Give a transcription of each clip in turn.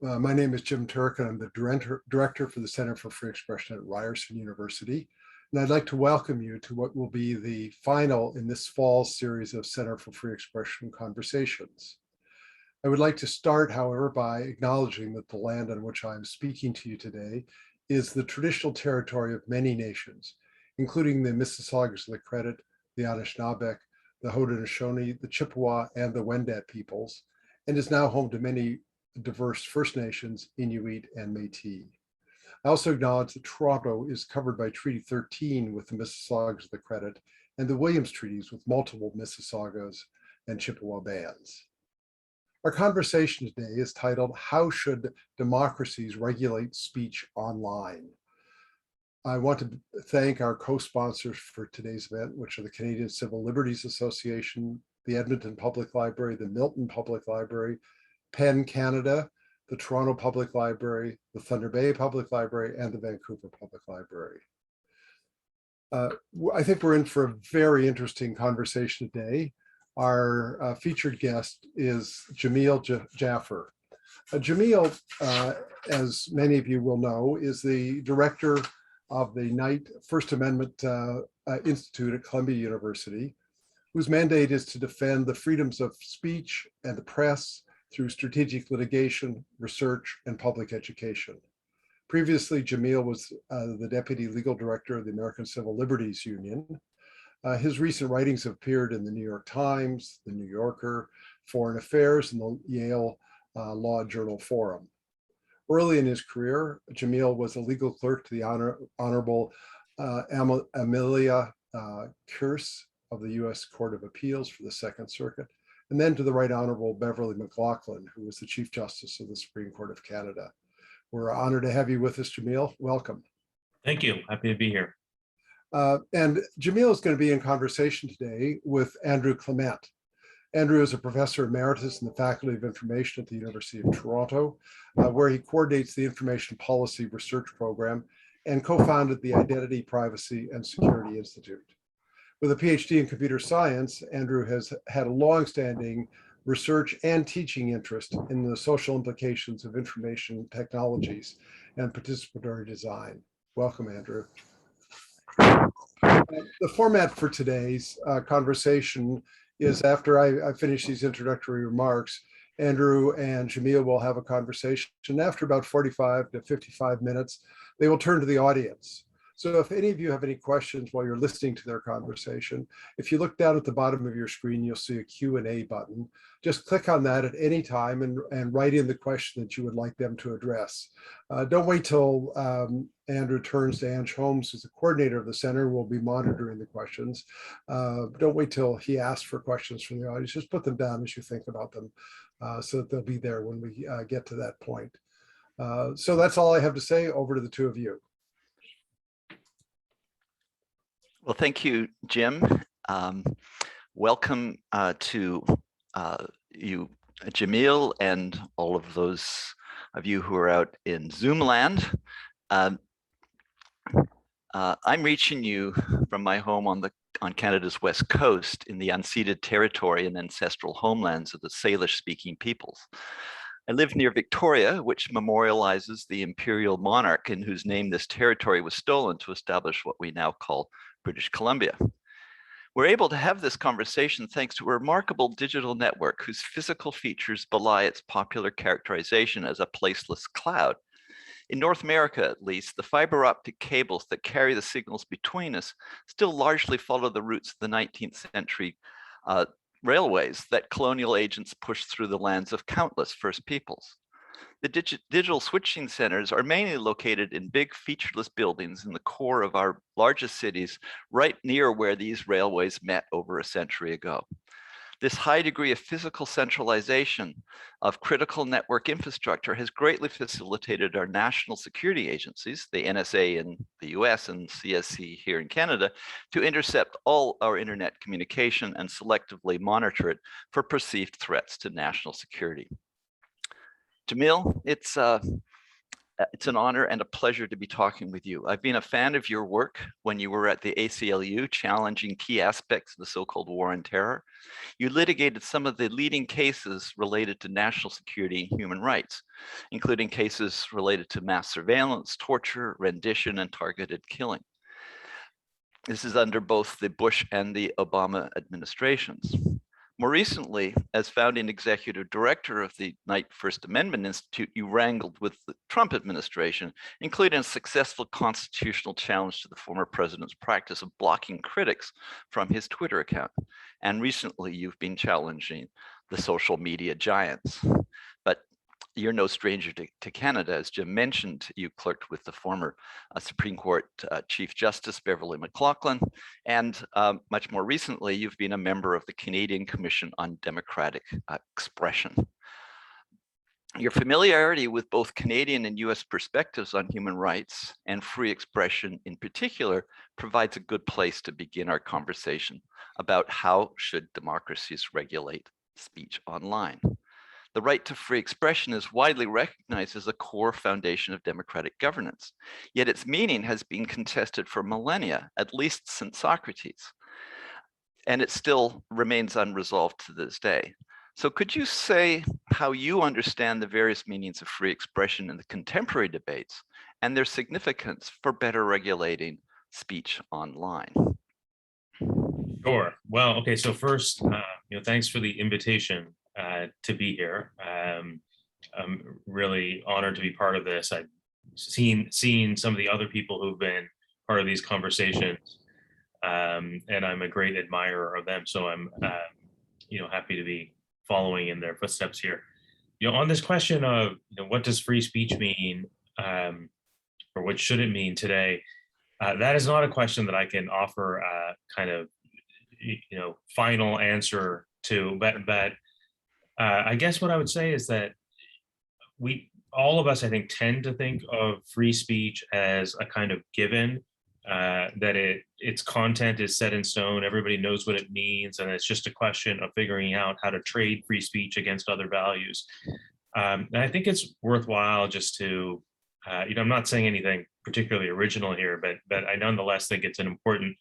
My name is Jim Turk, and I'm the director for the Center for Free Expression at Ryerson University. And I'd like to welcome you to what will be the final in this fall series of Center for Free Expression conversations. I would like to start, however, by acknowledging that the land on which I'm speaking to you today is the traditional territory of many nations, including the Mississaugas of the Credit, the Anishinaabe, the Haudenosaunee, the Chippewa, and the Wendat peoples, and is now home to many diverse First Nations, Inuit, and Métis. I also acknowledge that Toronto is covered by Treaty 13 with the Mississaugas of the Credit and the Williams Treaties with multiple Mississaugas and Chippewa bands. Our conversation today is titled, How Should Democracies Regulate Speech Online? I want to thank our co-sponsors for today's event, which are the Canadian Civil Liberties Association, the Edmonton Public Library, the Milton Public Library, Penn Canada, the Toronto Public Library, the Thunder Bay Public Library, and the Vancouver Public Library. I think we're in for a very interesting conversation today. Our featured guest is Jameel Jaffer. Jameel, as many of you will know, is the director of the Knight First Amendment Institute at Columbia University, whose mandate is to defend the freedoms of speech and the press through strategic litigation, research, and public education. Previously, Jameel was the Deputy Legal Director of the American Civil Liberties Union. His recent writings have appeared in the New York Times, the New Yorker, Foreign Affairs, and the Yale Law Journal Forum. Early in his career, Jameel was a legal clerk to the Honorable Amelia Kearse of the U.S. Court of Appeals for the Second Circuit, and then to the Right Honorable Beverly McLaughlin, who was the Chief Justice of the Supreme Court of Canada. We're honored to have you with us, Jameel. Welcome. Thank you. Happy to be here. And Jameel is going to be in conversation today with Andrew Clement. Andrew is a professor emeritus in the Faculty of Information at the University of Toronto, where he coordinates the Information Policy Research Program and co-founded the Identity, Privacy, and Security Institute. With a PhD in computer science, Andrew has had a long-standing research and teaching interest in the social implications of information technologies and participatory design. Welcome, Andrew. The format for today's conversation is after I finish these introductory remarks, Andrew and Jameel will have a conversation. After about 45 to 55 minutes, they will turn to the audience. So if any of you have any questions while you're listening to their conversation, if you look down at the bottom of your screen, you'll see a Q&A button. Just click on that at any time and write in the question that you would like them to address. Don't wait till Andrew turns to Ange Holmes, who's the coordinator of the center, will be monitoring the questions. Don't wait till he asks for questions from the audience. Just put them down as you think about them so that they'll be there when we get to that point. So that's all I have to say. Over to the two of you. Well, thank you, Jim. Welcome to you, Jameel, and all of those of you who are out in Zoom land. I'm reaching you from my home on Canada's west coast in the unceded territory and ancestral homelands of the Salish-speaking peoples. I live near Victoria, which memorializes the imperial monarch in whose name this territory was stolen to establish what we now call British Columbia. We're able to have this conversation thanks to a remarkable digital network whose physical features belie its popular characterization as a placeless cloud. In North America, at least, the fiber optic cables that carry the signals between us still largely follow the routes of the 19th century railways that colonial agents pushed through the lands of countless First Peoples. The digital switching centers are mainly located in big featureless buildings in the core of our largest cities, right near where these railways met over a century ago. This high degree of physical centralization of critical network infrastructure has greatly facilitated our national security agencies, the NSA in the US and CSC here in Canada, to intercept all our internet communication and selectively monitor it for perceived threats to national security. Jameel, it's It's an honor and a pleasure to be talking with you. I've been a fan of your work when you were at the ACLU challenging key aspects of the so-called war on terror. You litigated some of the leading cases related to national security and human rights, including cases related to mass surveillance, torture, rendition, and targeted killing. This is under both the Bush and the Obama administrations. More recently, as founding executive director of the Knight First Amendment Institute, you wrangled with the Trump administration, including a successful constitutional challenge to the former president's practice of blocking critics from his Twitter account. And recently, you've been challenging the social media giants. But you're no stranger to Canada. As Jim mentioned, you clerked with the former Supreme Court Chief Justice Beverly McLachlin, and much more recently, you've been a member of the Canadian Commission on Democratic Expression. Your familiarity with both Canadian and US perspectives on human rights and free expression in particular provides a good place to begin our conversation about how should democracies regulate speech online. The right to free expression is widely recognized as a core foundation of democratic governance, yet its meaning has been contested for millennia, at least since Socrates, and it still remains unresolved to this day. So could you say how you understand the various meanings of free expression in the contemporary debates and their significance for better regulating speech online? Sure. Well, okay. So first, thanks for the invitation to be here. I'm really honored to be part of this. I've seen some of the other people who've been part of these conversations, and I'm a great admirer of them. So I'm, happy to be following in their footsteps here. On this question of what does free speech mean, or what should it mean today? That is not a question that I can offer a kind of final answer to, but I guess what I would say is that all of us, I think, tend to think of free speech as a kind of given, that its content is set in stone, everybody knows what it means, and it's just a question of figuring out how to trade free speech against other values. And I think it's worthwhile just to, I'm not saying anything particularly original here, but I nonetheless think it's an important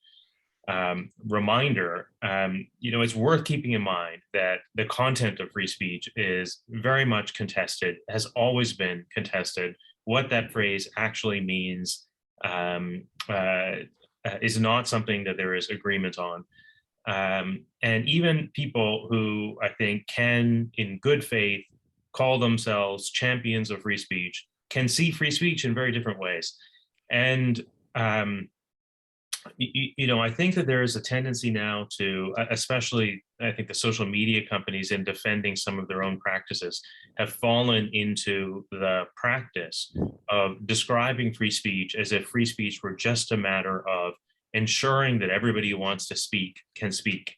reminder. It's worth keeping in mind that the content of free speech is very much contested, has always been contested. What that phrase actually means is not something that there is agreement on. And even people who I think can, in good faith, call themselves champions of free speech can see free speech in very different ways. And I think that there is a tendency now to, especially I think the social media companies in defending some of their own practices, have fallen into the practice of describing free speech as if free speech were just a matter of ensuring that everybody who wants to speak can speak.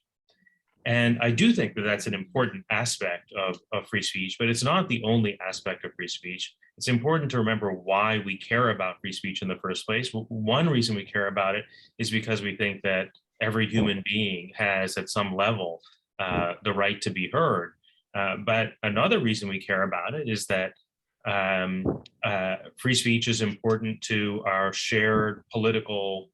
And I do think that that's an important aspect of free speech, but it's not the only aspect of free speech. It's important to remember why we care about free speech in the first place. One reason we care about it is because we think that every human being has, at some level, the right to be heard. But another reason we care about it is that free speech is important to our shared political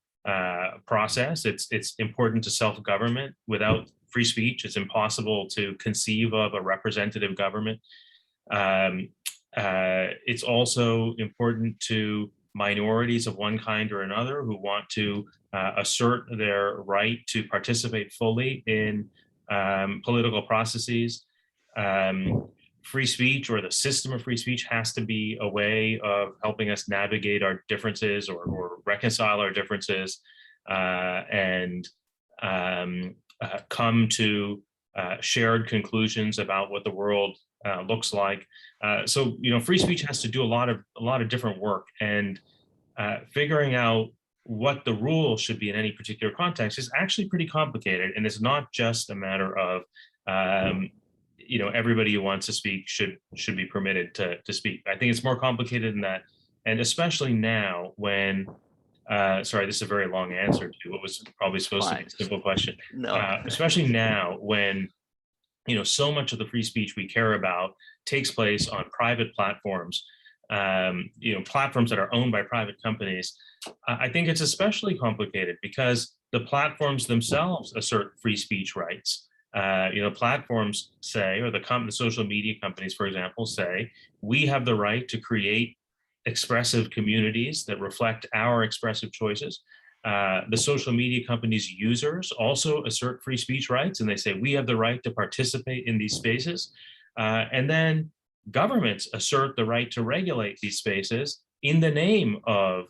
process. It's important to self-government. Without free speech, it's impossible to conceive of a representative government. It's also important to minorities of one kind or another who want to assert their right to participate fully in political processes. Free speech, or the system of free speech, has to be a way of helping us navigate our differences or reconcile our differences and come to shared conclusions about what the world looks like. So free speech has to do a lot of different work, and figuring out what the rules should be in any particular context is actually pretty complicated. And it's not just a matter of everybody who wants to speak should be permitted to speak. I think it's more complicated than that, and especially now when sorry, this is a very long answer to what was probably supposed to be a simple question. No. Especially now when so much of the free speech we care about takes place on private platforms. platforms that are owned by private companies, I think it's especially complicated because the platforms themselves assert free speech rights. Platforms say, or the social media companies, for example, say, we have the right to create expressive communities that reflect our expressive choices. The social media companies' users also assert free speech rights, and they say we have the right to participate in these spaces. And then governments assert the right to regulate these spaces in the name of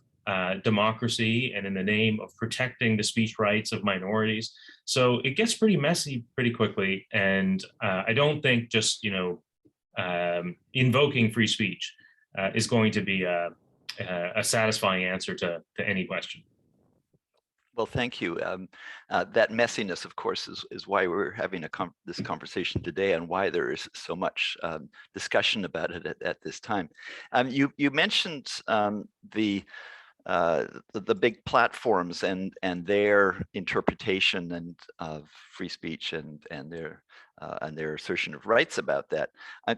democracy and in the name of protecting the speech rights of minorities. So it gets pretty messy pretty quickly. And I don't think just invoking free speech is going to be a satisfying answer to any question. Well, thank you. That messiness, of course, is why we're having this conversation today, and why there is so much discussion about it at this time. You mentioned the big platforms and their interpretation and of free speech and their assertion of rights about that.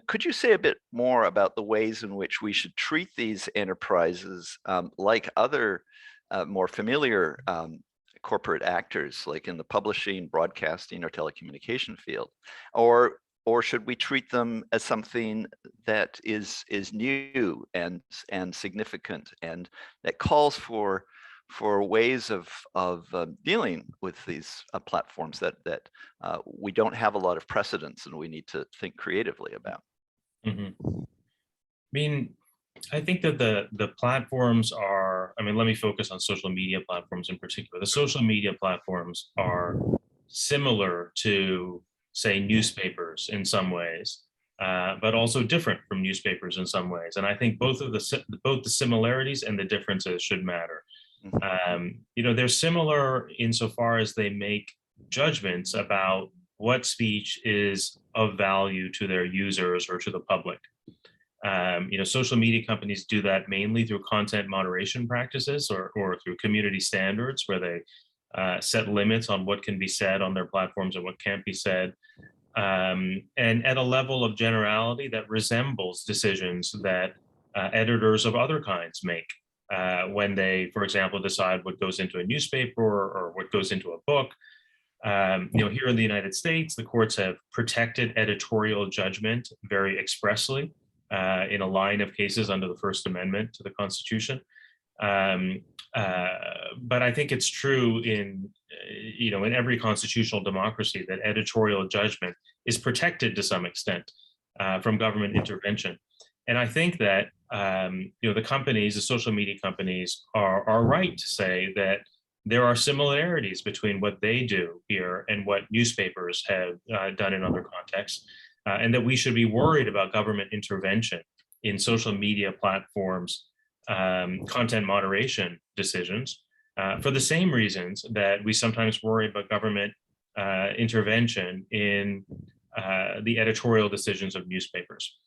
Could you say a bit more about the ways in which we should treat these enterprises like other more familiar corporate actors, like in the publishing, broadcasting, or telecommunication field, or should we treat them as something that is new and significant, and that calls for ways of dealing with these platforms that we don't have a lot of precedents and we need to think creatively about? I think that the platforms are, let me focus on social media platforms in particular. The social media platforms are similar to, say, newspapers in some ways, but also different from newspapers in some ways. And I think both the similarities and the differences should matter. They're similar insofar as they make judgments about what speech is of value to their users or to the public. Social media companies do that mainly through content moderation practices or through community standards, where they set limits on what can be said on their platforms and what can't be said, and at a level of generality that resembles decisions that editors of other kinds make when they, for example, decide what goes into a newspaper or what goes into a book. Here in the United States, the courts have protected editorial judgment very expressly in a line of cases under the First Amendment to the Constitution. But I think it's true in every constitutional democracy that editorial judgment is protected to some extent from government intervention. And I think that the companies, the social media companies, are right to say that there are similarities between what they do here and what newspapers have done in other contexts. And that we should be worried about government intervention in social media platforms' content moderation decisions for the same reasons that we sometimes worry about government intervention in the editorial decisions of newspapers.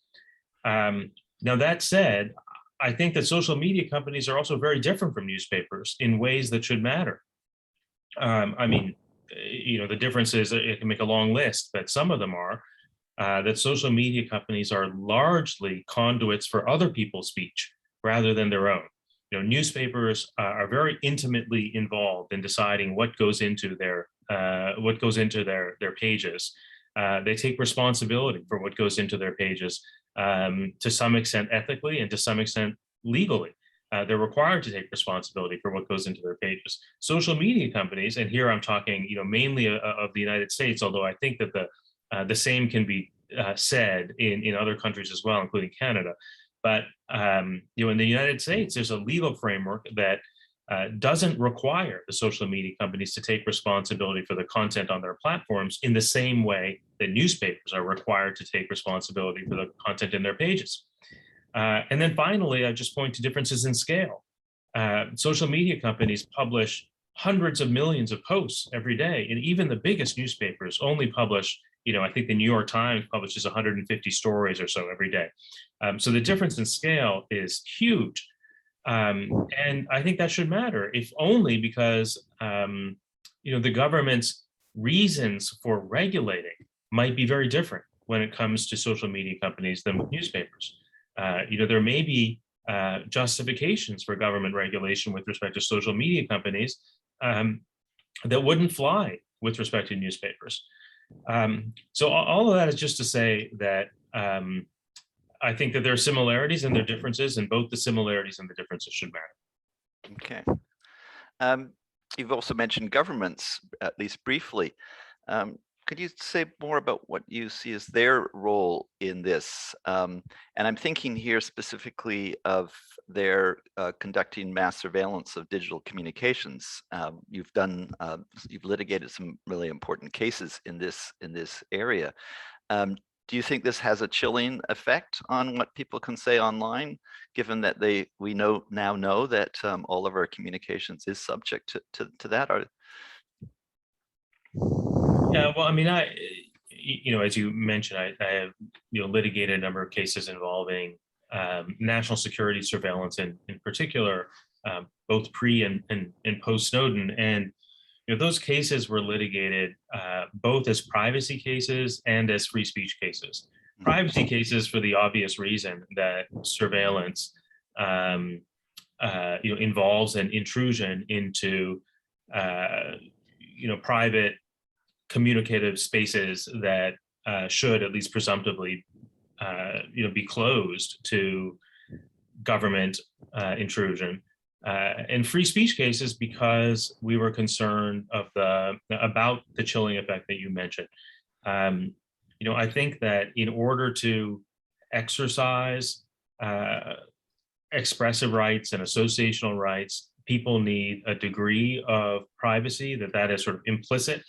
Now, that said, I think that social media companies are also very different from newspapers in ways that should matter. The differences, it can make a long list, but some of them are that social media companies are largely conduits for other people's speech rather than their own. Newspapers are very intimately involved in deciding what goes into their pages. They take responsibility for what goes into their pages to some extent ethically and to some extent legally. They're required to take responsibility for what goes into their pages. Social media companies, and here I'm talking, mainly of the United States, although I think that the same can be said in other countries as well, including Canada. But in the United States, there's a legal framework that doesn't require the social media companies to take responsibility for the content on their platforms in the same way that newspapers are required to take responsibility for the content in their pages. And then finally, I just point to differences in scale. Social media companies publish hundreds of millions of posts every day, and even the biggest newspapers only publish, I think the New York Times publishes 150 stories or so every day. So the difference in scale is huge. And I think that should matter, if only because, the government's reasons for regulating might be very different when it comes to social media companies than with newspapers. There may be justifications for government regulation with respect to social media companies that wouldn't fly with respect to newspapers. So all of that is just to say that I think that there are similarities and there are differences, and both the similarities and the differences should matter. Okay. You've also mentioned governments, at least briefly. Could you say more about what you see as their role in this? And I'm thinking here specifically of their conducting mass surveillance of digital communications. You've litigated some really important cases in this area. Do you think this has a chilling effect on what people can say online, given that we now know that all of our communications is subject to that? Yeah, well, I mean, as you mentioned, I have litigated a number of cases involving national security surveillance, in particular, both pre and post Snowden, and those cases were litigated both as privacy cases and as free speech cases. Privacy cases for the obvious reason that surveillance involves an intrusion into private communicative spaces that should, at least presumptively, be closed to government intrusion. And free speech cases because we were concerned about the chilling effect that you mentioned. I think that in order to exercise expressive rights and associational rights, people need a degree of privacy that is sort of implicit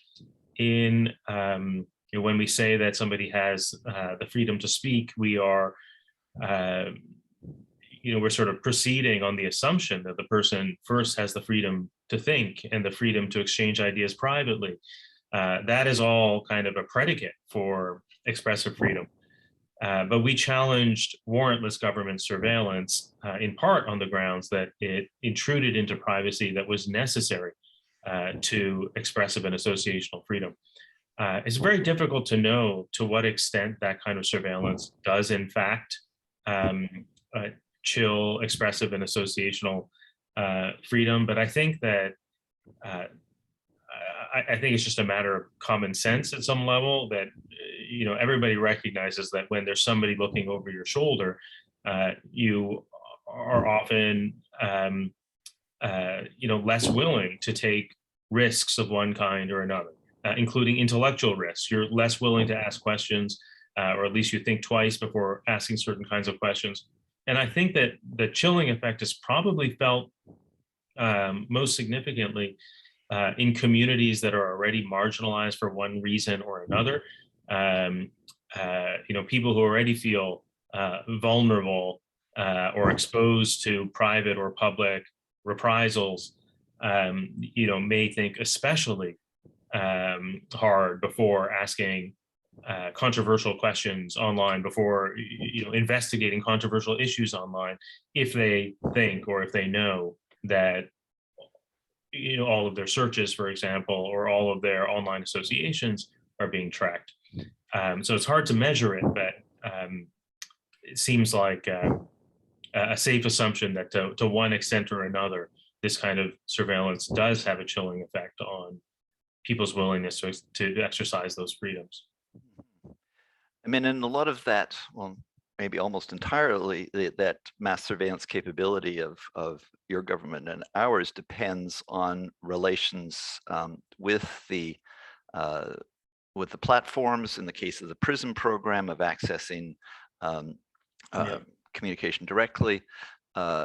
in when we say that somebody has the freedom to speak. We are we're sort of proceeding on the assumption that the person first has the freedom to think and the freedom to exchange ideas privately. That is all kind of a predicate for expressive freedom. But we challenged warrantless government surveillance in part on the grounds that it intruded into privacy that was necessary to expressive and associational freedom. It's very difficult to know to what extent that kind of surveillance does in fact chill expressive and associational freedom. But I think that I think it's just a matter of common sense at some level that everybody recognizes that when there's somebody looking over your shoulder, you are often less willing to take risks of one kind or another, including intellectual risks. You're less willing to ask questions, or at least you think twice before asking certain kinds of questions. And I think that the chilling effect is probably felt most significantly in communities that are already marginalized for one reason or another. People who already feel vulnerable or exposed to private or public reprisals, may think especially hard before asking controversial questions online, before investigating controversial issues online, if they think or if they know that all of their searches, for example, or all of their online associations are being tracked. So it's hard to measure it, but it seems like a safe assumption that to one extent or another, this kind of surveillance does have a chilling effect on people's willingness to exercise those freedoms. I mean, and a lot of that, well, maybe almost entirely, that mass surveillance capability of your government and ours depends on relations with the platforms, in the case of the PRISM program, of accessing communication directly,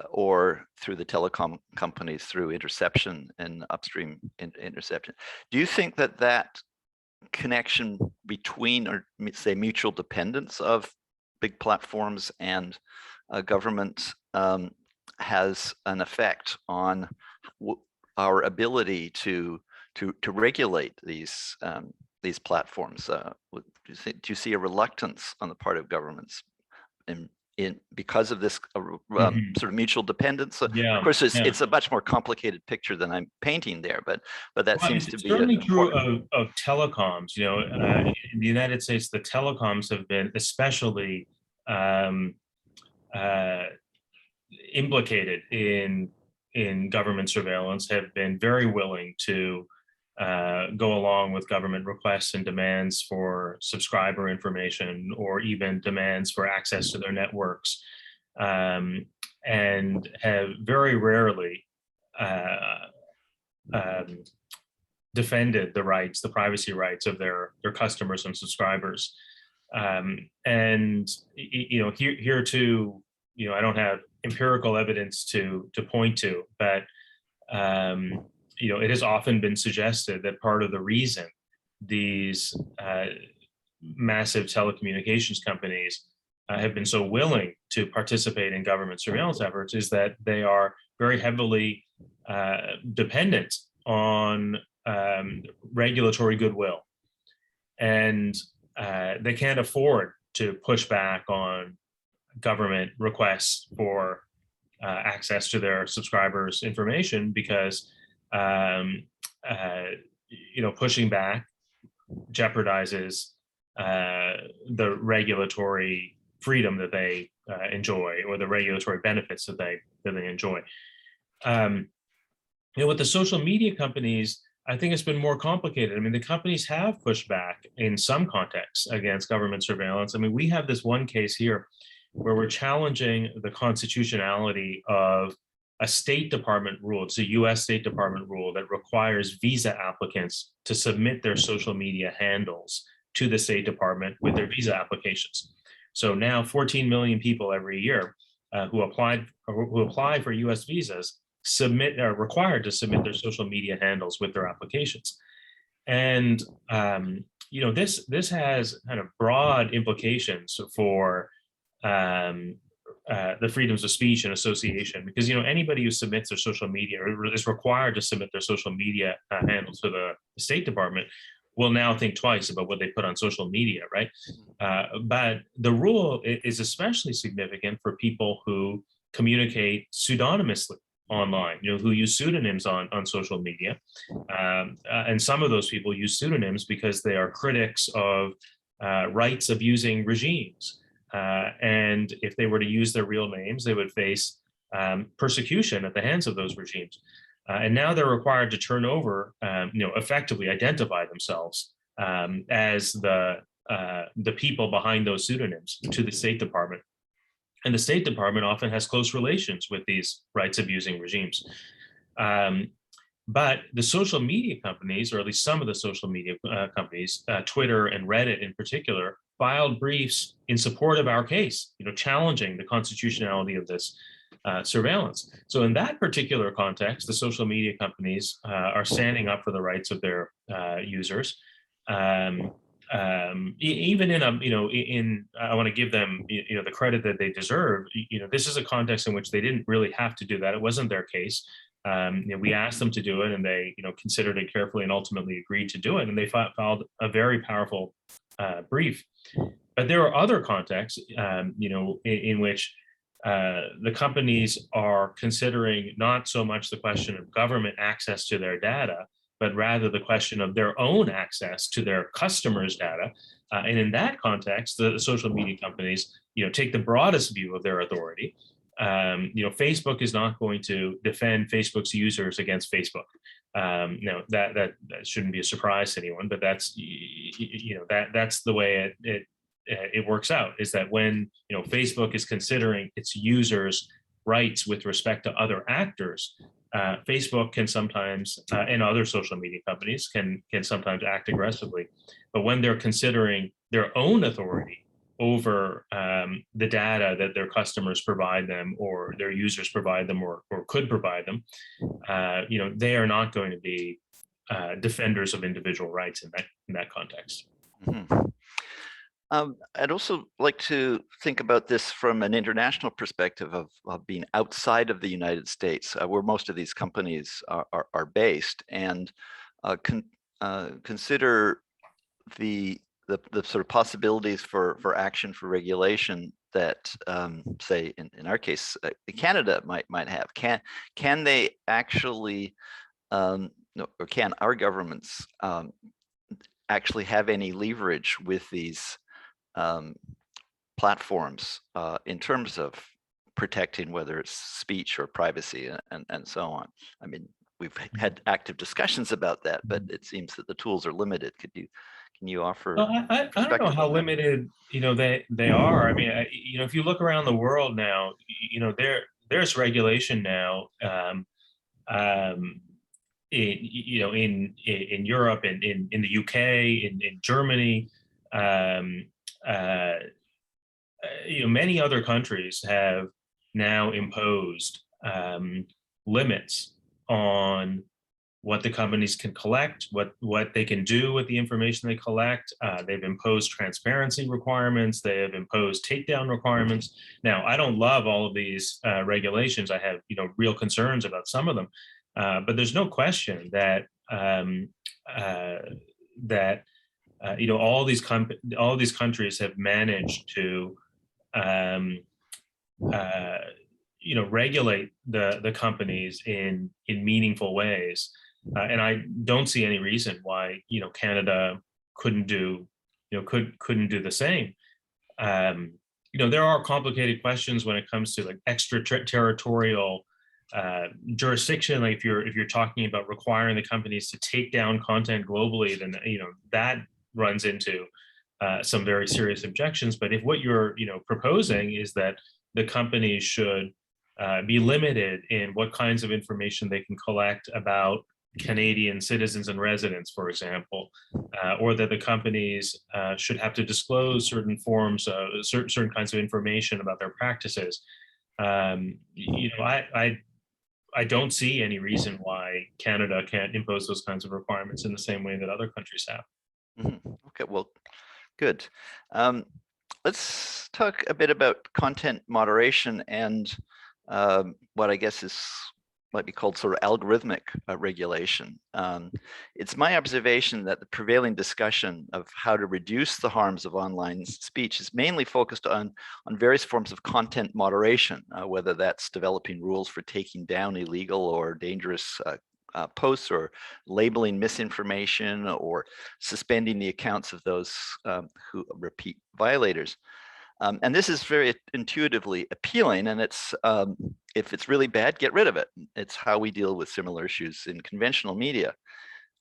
or through the telecom companies through interception and upstream interception. Do you think that connection between, or say mutual dependence of big platforms and government has an effect on our ability to regulate these platforms? Do you see a reluctance on the part of governments in because of this sort of mutual dependence? Of course, it's a much more complicated picture than I'm painting there, but that seems to be certainly true of telecoms. In the United States, the telecoms have been especially implicated in government surveillance have been very willing to go along with government requests and demands for subscriber information, or even demands for access to their networks, and have very rarely defended the privacy rights of their customers and subscribers. And here too, I don't have empirical evidence to point to, but it has often been suggested that part of the reason these massive telecommunications companies have been so willing to participate in government surveillance efforts is that they are very heavily dependent on regulatory goodwill, and they can't afford to push back on government requests for access to their subscribers' information, because pushing back jeopardizes the regulatory freedom that they enjoy, or the regulatory benefits that they enjoy. With the social media companies, I think it's been more complicated. I mean, the companies have pushed back in some contexts against government surveillance. I mean, we have this one case here where we're challenging the constitutionality of a State Department rule. It's a US State Department rule that requires visa applicants to submit their social media handles to the State Department with their visa applications. So now 14 million people every year who apply for US visas are required to submit their social media handles with their applications. And this has kind of broad implications for the freedoms of speech and association, because anybody who submits their social media, or is required to submit their social media handles to the State Department, will now think twice about what they put on social media, right? But the rule is especially significant for people who communicate pseudonymously online, who use pseudonyms on social media. And some of those people use pseudonyms because they are critics of rights abusing regimes. And if they were to use their real names, they would face persecution at the hands of those regimes. And now they're required to turn over, effectively identify themselves as the people behind those pseudonyms to the State Department. And the State Department often has close relations with these rights abusing regimes. But the social media companies, or at least some of the social media companies, Twitter and Reddit in particular, filed briefs in support of our case, challenging the constitutionality of this surveillance. So in that particular context, the social media companies are standing up for the rights of their users. Even in I want to give them, the credit that they deserve. This is a context in which they didn't really have to do that. It wasn't their case. We asked them to do it, and they, considered it carefully and ultimately agreed to do it. And they filed a very powerful brief. But there are other contexts, in which the companies are considering not so much the question of government access to their data, but rather the question of their own access to their customers' data. And in that context, the social media companies, take the broadest view of their authority. Facebook is not going to defend Facebook's users against Facebook. That shouldn't be a surprise to anyone, but that's that's the way it works out. Is that when Facebook is considering its users' rights with respect to other actors, Facebook can sometimes, and other social media companies can sometimes act aggressively. But when they're considering their own authority over the data that their customers provide them, or their users provide them, or could provide them, they are not going to be defenders of individual rights in that context. Mm-hmm. I'd also like to think about this from an international perspective of being outside of the United States, where most of these companies are based, and consider the sort of possibilities for action, for regulation that, say, in our case, Canada might have. Can they actually, or can our governments actually have any leverage with these platforms in terms of protecting whether it's speech or privacy and so on. I mean, we've had active discussions about that, but it seems that the tools are limited. Can you offer? Well, I don't know how limited, they are. I mean, if you look around the world now, there's regulation now, in Europe and in the UK, in Germany, many other countries have now imposed limits on what the companies can collect, what they can do with the information they collect. They've imposed transparency requirements. They have imposed takedown requirements. Now, I don't love all of these regulations. I have, real concerns about some of them. But there's no question that all these countries have managed to regulate the companies in meaningful ways. And I don't see any reason why, Canada couldn't do, couldn't do the same. There are complicated questions when it comes to like extraterritorial jurisdiction. Like if you're talking about requiring the companies to take down content globally, then, that runs into some very serious objections. But if what you're, proposing is that the companies should be limited in what kinds of information they can collect about Canadian citizens and residents, for example, or that the companies should have to disclose certain forms of certain kinds of information about their practices. I don't see any reason why Canada can't impose those kinds of requirements in the same way that other countries have. Okay, well, good. Let's talk a bit about content moderation and what I guess might be called sort of algorithmic regulation. It's my observation that the prevailing discussion of how to reduce the harms of online speech is mainly focused on various forms of content moderation, whether that's developing rules for taking down illegal or dangerous posts, or labeling misinformation, or suspending the accounts of those who repeat violators. And this is very intuitively appealing, and it's if it's really bad, get rid of it. It's how we deal with similar issues in conventional media.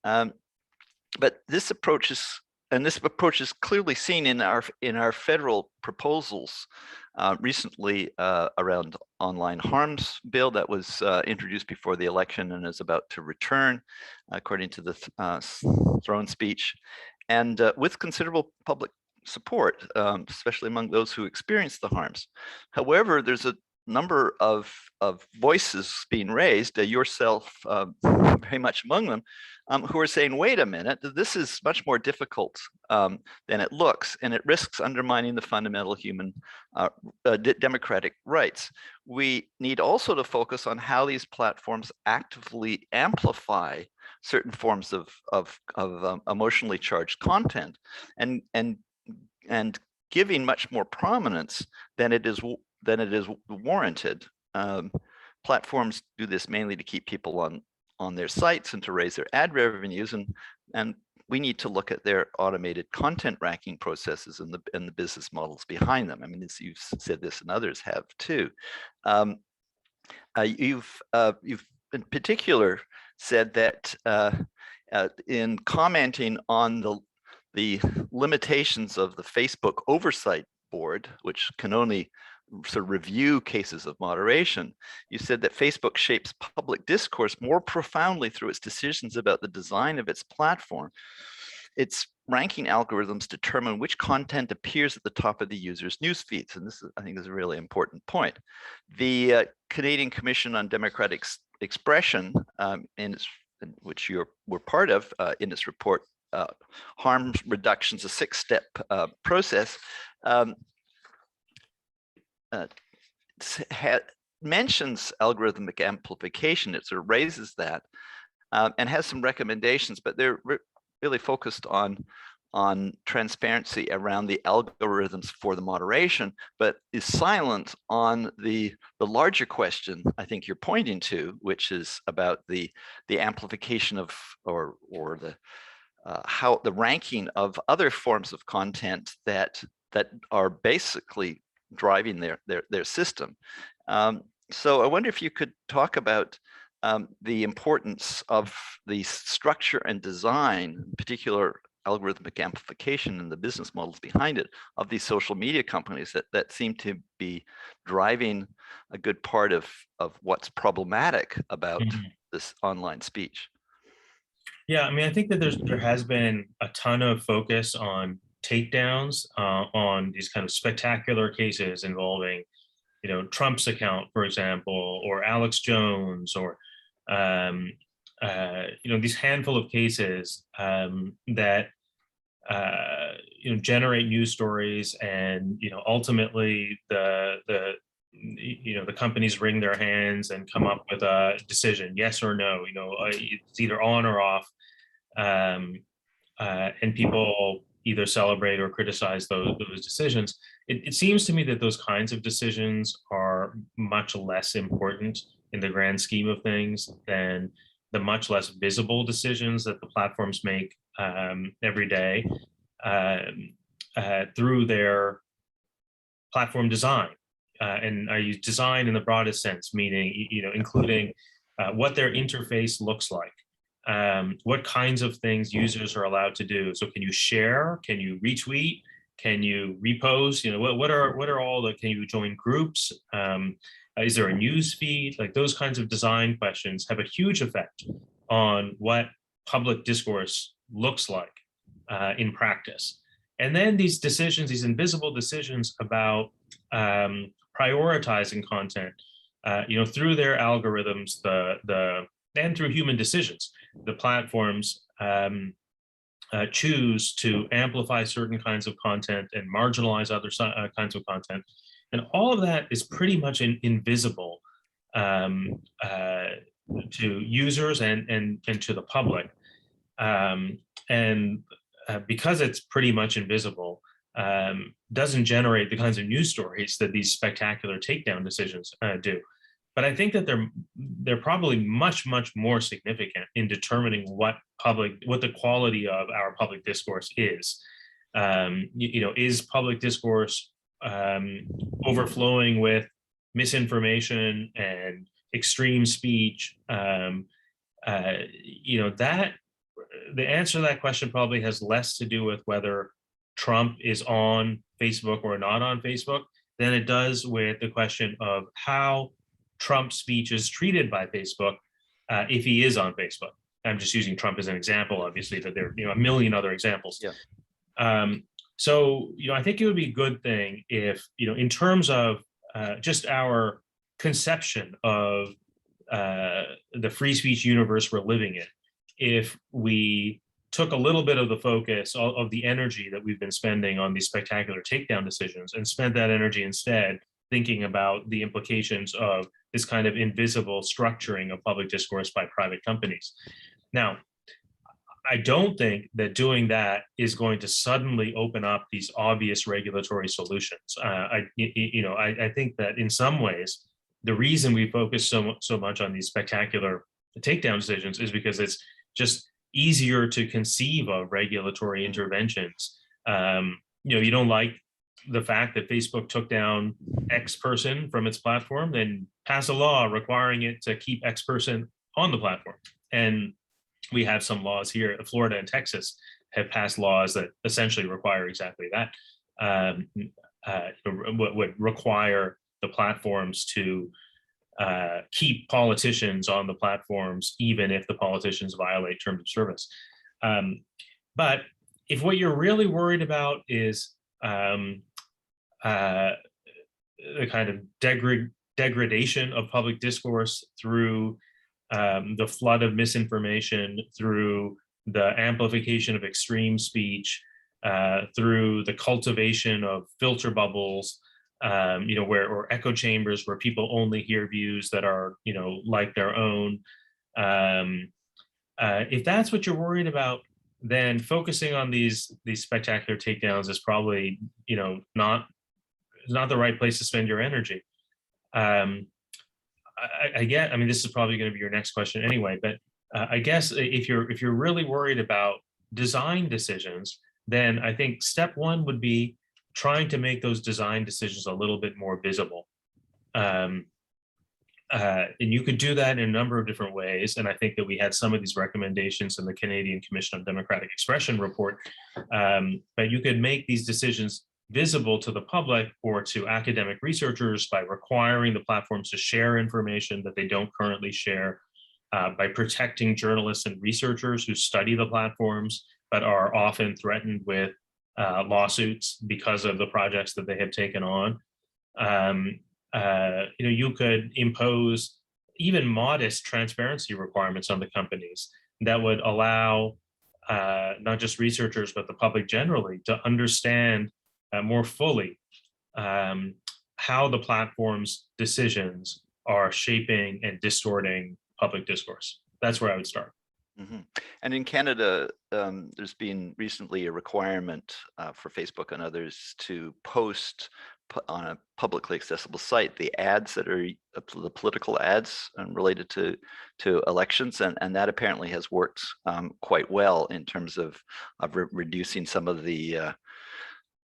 But this approach is clearly seen in our federal proposals recently around online harms bill that was introduced before the election and is about to return, according to the throne speech, and with considerable public support, especially among those who experience the harms. However, there's a number of voices being raised, yourself very much among them, who are saying, wait a minute, this is much more difficult than it looks, and it risks undermining the fundamental human democratic rights. We need also to focus on how these platforms actively amplify certain forms of emotionally charged content, and giving much more prominence than it is warranted. Platforms do this mainly to keep people on their sites and to raise their ad revenues, and we need to look at their automated content ranking processes and the business models behind them. I mean, as you've said this, and others have too. You've in particular said that in commenting on the limitations of the Facebook oversight board, which can only sort of review cases of moderation, you said that Facebook shapes public discourse more profoundly through its decisions about the design of its platform. Its ranking algorithms determine which content appears at the top of the user's news feeds, and this, I think, is a really important point. The Canadian Commission on Democratic Expression, which you were part of, in its report, Harm Reduction's a 6-step process, mentions algorithmic amplification. It sort of raises that and has some recommendations, but they're really focused on transparency around the algorithms for the moderation, but is silent on the larger question I think you're pointing to, which is about the amplification of or the how the ranking of other forms of content that are basically driving their system. So I wonder if you could talk about the importance of the structure and design, in particular algorithmic amplification and the business models behind it, of these social media companies that seem to be driving a good part of what's problematic about this online speech. Yeah, I mean, I think that there has been a ton of focus on takedowns on these kind of spectacular cases involving, Trump's account, for example, or Alex Jones, or these handful of cases that generate news stories, and ultimately the companies wring their hands and come up with a decision, yes or no. It's either on or off, and people either celebrate or criticize those decisions. It seems to me that those kinds of decisions are much less important in the grand scheme of things than the much less visible decisions that the platforms make every day through their platform design. And I use design in the broadest sense, meaning, including what their interface looks like, what kinds of things users are allowed to do. So can you share? Can you retweet? Can you repost? What are all the, can you join groups? Is there a news feed? Like, those kinds of design questions have a huge effect on what public discourse looks like in practice. And then these decisions, these invisible decisions about prioritizing content, through their algorithms, and through human decisions, the platforms choose to amplify certain kinds of content and marginalize other kinds of content. And all of that is pretty much invisible to users and to the public. Because it's pretty much invisible, doesn't generate the kinds of news stories that these spectacular takedown decisions do. But I think that they're probably much, much more significant in determining what the quality of our public discourse is. Is public discourse overflowing with misinformation and extreme speech? The answer to that question probably has less to do with whether Trump is on Facebook or not on Facebook than it does with the question of how Trump's speech is treated by Facebook if he is on Facebook. I'm just using Trump as an example, obviously, but there are a million other examples. Yeah. So I think it would be a good thing if, in terms of just our conception of the free speech universe we're living in, if we took a little bit of the focus of the energy that we've been spending on these spectacular takedown decisions and spent that energy instead thinking about the implications of this kind of invisible structuring of public discourse by private companies. Now, I don't think that doing that is going to suddenly open up these obvious regulatory solutions. I think that in some ways, the reason we focus so much on these spectacular takedown decisions is because it's just easier to conceive of regulatory interventions. You don't like the fact that Facebook took down X person from its platform, then pass a law requiring it to keep X person on the platform. And we have some laws here, Florida and Texas have passed laws that essentially require exactly that, would require the platforms to keep politicians on the platforms, even if the politicians violate terms of service. But if what you're really worried about is the kind of degradation of public discourse through the flood of misinformation, through the amplification of extreme speech, through the cultivation of filter bubbles, or echo chambers where people only hear views that are, like their own. If that's what you're worried about, then focusing on these spectacular takedowns is probably, not the right place to spend your energy. I mean, this is probably going to be your next question anyway, but I guess if you're really worried about design decisions, then I think step one would be trying to make those design decisions a little bit more visible. and you could do that in a number of different ways. And I think that we had some of these recommendations in the Canadian Commission on Democratic Expression report. But you could make these decisions visible to the public or to academic researchers by requiring the platforms to share information that they don't currently share, by protecting journalists and researchers who study the platforms but are often threatened with lawsuits because of the projects that they have taken on. You could impose even modest transparency requirements on the companies that would allow not just researchers, but the public generally to understand more fully how the platform's decisions are shaping and distorting public discourse. That's where I would start. Mm-hmm. And in Canada, there's been recently a requirement for Facebook and others to post on a publicly accessible site the ads that are the political ads related to elections, and that apparently has worked quite well in terms of reducing some of the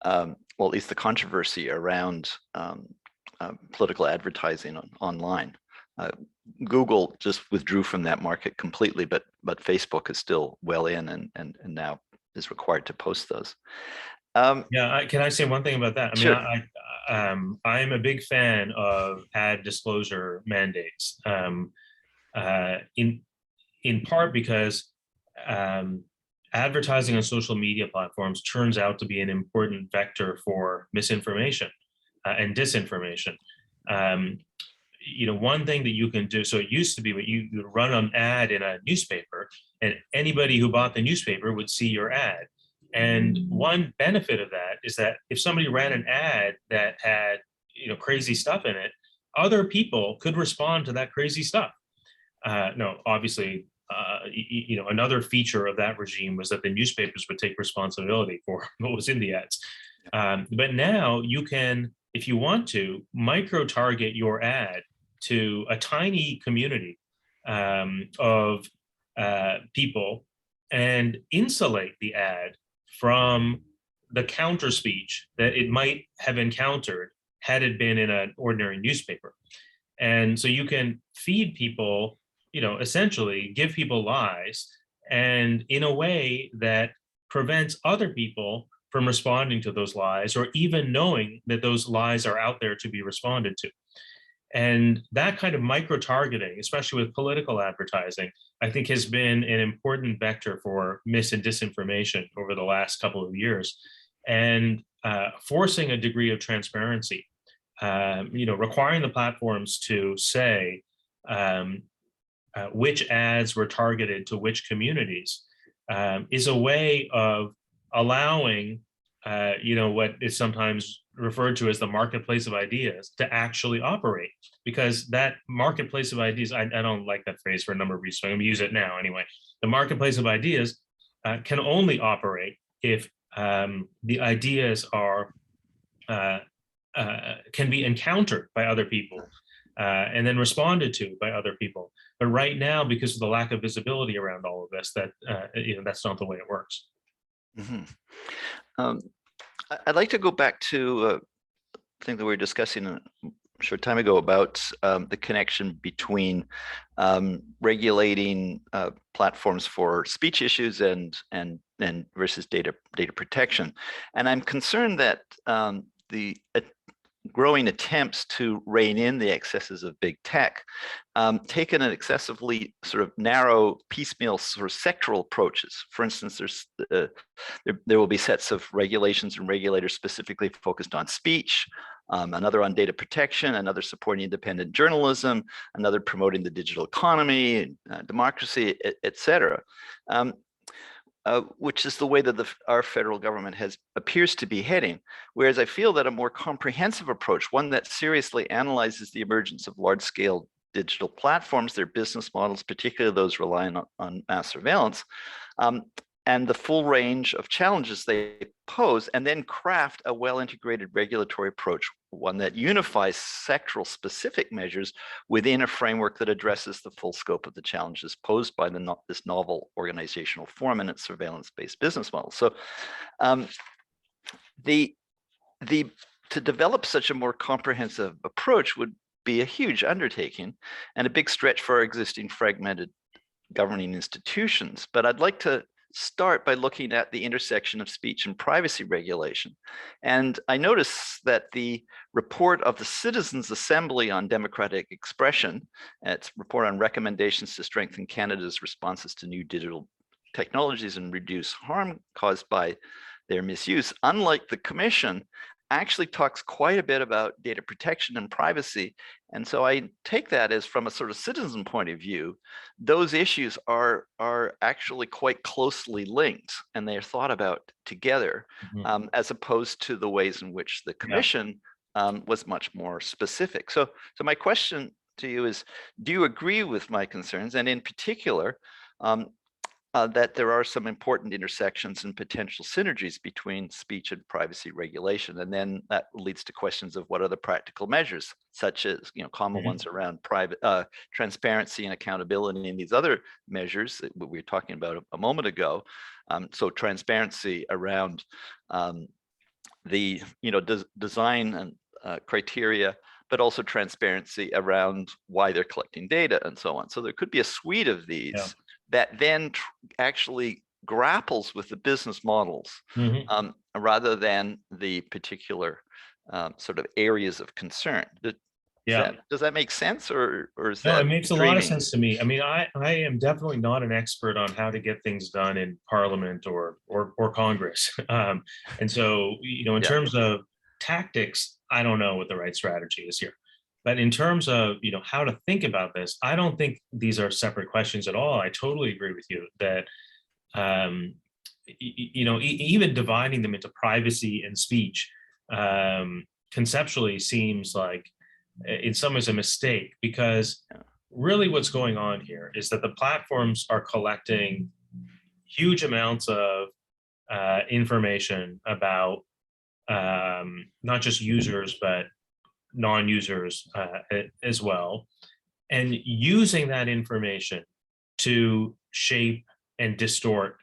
well, at least the controversy around political advertising online. Google just withdrew from that market completely, but Facebook is still well in and now is required to post those. Yeah, can I say one thing about that? I mean, sure. I'm a big fan of ad disclosure mandates, in part because advertising on social media platforms turns out to be an important vector for misinformation and disinformation. One thing that you can do, so it used to be, but you run an ad in a newspaper and anybody who bought the newspaper would see your ad. And one benefit of that is that if somebody ran an ad that had, crazy stuff in it, other people could respond to that crazy stuff. No, obviously, another feature of that regime was that the newspapers would take responsibility for what was in the ads. But now you can, if you want to, micro-target your ad to a tiny community of people and insulate the ad from the counter speech that it might have encountered had it been in an ordinary newspaper. And so you can feed people, essentially give people lies, and in a way that prevents other people from responding to those lies or even knowing that those lies are out there to be responded to. And that kind of micro-targeting, especially with political advertising, I think has been an important vector for mis and disinformation over the last couple of years. And forcing a degree of transparency, requiring the platforms to say which ads were targeted to which communities is a way of allowing, what is sometimes referred to as the marketplace of ideas to actually operate, because that marketplace of ideas, I don't like that phrase for a number of reasons, so I'm going to use it now anyway. The marketplace of ideas can only operate if the ideas are can be encountered by other people and then responded to by other people. But right now, because of the lack of visibility around all of this, that that's not the way it works. Mm-hmm. I'd like to go back to a thing that we were discussing a short time ago about the connection between regulating platforms for speech issues and versus data protection. And I'm concerned that the growing attempts to rein in the excesses of big tech taken an excessively sort of narrow, piecemeal, sort of sectoral approaches. For instance, there will be sets of regulations and regulators specifically focused on speech, another on data protection, another supporting independent journalism, another promoting the digital economy, democracy, et cetera. Which is the way that our federal government appears to be heading. Whereas I feel that a more comprehensive approach, one that seriously analyzes the emergence of large-scale digital platforms, their business models, particularly those relying on mass surveillance, and the full range of challenges they pose, and then craft a well-integrated regulatory approach, one that unifies sectoral specific measures within a framework that addresses the full scope of the challenges posed by this novel organizational form and its surveillance-based business model. So to develop such a more comprehensive approach would be a huge undertaking and a big stretch for our existing fragmented governing institutions. But I'd like to start by looking at the intersection of speech and privacy regulation. And I notice that the report of the Citizens Assembly on Democratic Expression, its report on recommendations to strengthen Canada's responses to new digital technologies and reduce harm caused by their misuse, unlike the Commission, actually talks quite a bit about data protection and privacy. And so I take that as, from a sort of citizen point of view, those issues are actually quite closely linked, and they're thought about together, as opposed to the ways in which the Commission was much more specific. So my question to you is, do you agree with my concerns? And in particular, that there are some important intersections and potential synergies between speech and privacy regulation. And then that leads to questions of what are the practical measures, such as, common ones around private transparency and accountability, and these other measures that we were talking about a moment ago. So transparency around the design and criteria, but also transparency around why they're collecting data and so on. So there could be a suite of these that then actually grapples with the business models rather than the particular sort of areas of concern. Does that make sense, or is that? No, it makes a lot of sense to me. I mean, I am definitely not an expert on how to get things done in Parliament or Congress. And so, in terms of tactics, I don't know what the right strategy is here. But in terms of how to think about this, I don't think these are separate questions at all. I totally agree with you that even dividing them into privacy and speech conceptually seems like in some ways a mistake, because really what's going on here is that the platforms are collecting huge amounts of information about not just users, but non-users as well, and using that information to shape and distort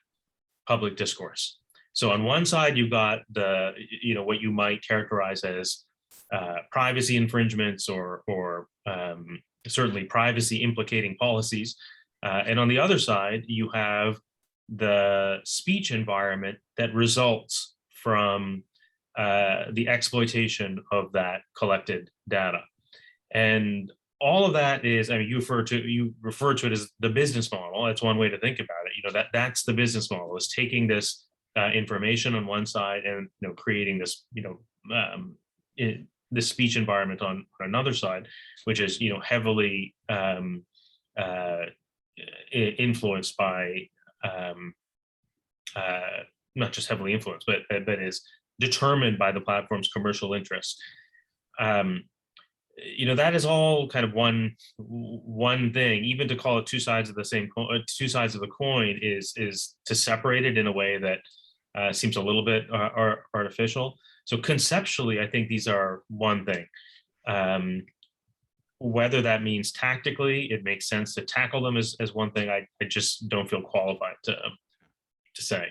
public discourse. So on one side, you've got the, what you might characterize as privacy infringements or certainly privacy implicating policies. And on the other side, you have the speech environment that results from the exploitation of that collected data. And all of that is, you refer to it as the business model. That's one way to think about it. That's the business model, is taking this information on one side and creating this this speech environment on another side, which is heavily influenced by not just heavily influenced, but is determined by the platform's commercial interests. That is all kind of one thing. Even to call it two sides of the coin is to separate it in a way that seems a little bit artificial. So conceptually, I think these are one thing. Whether that means tactically it makes sense to tackle them as one thing, I just don't feel qualified to say.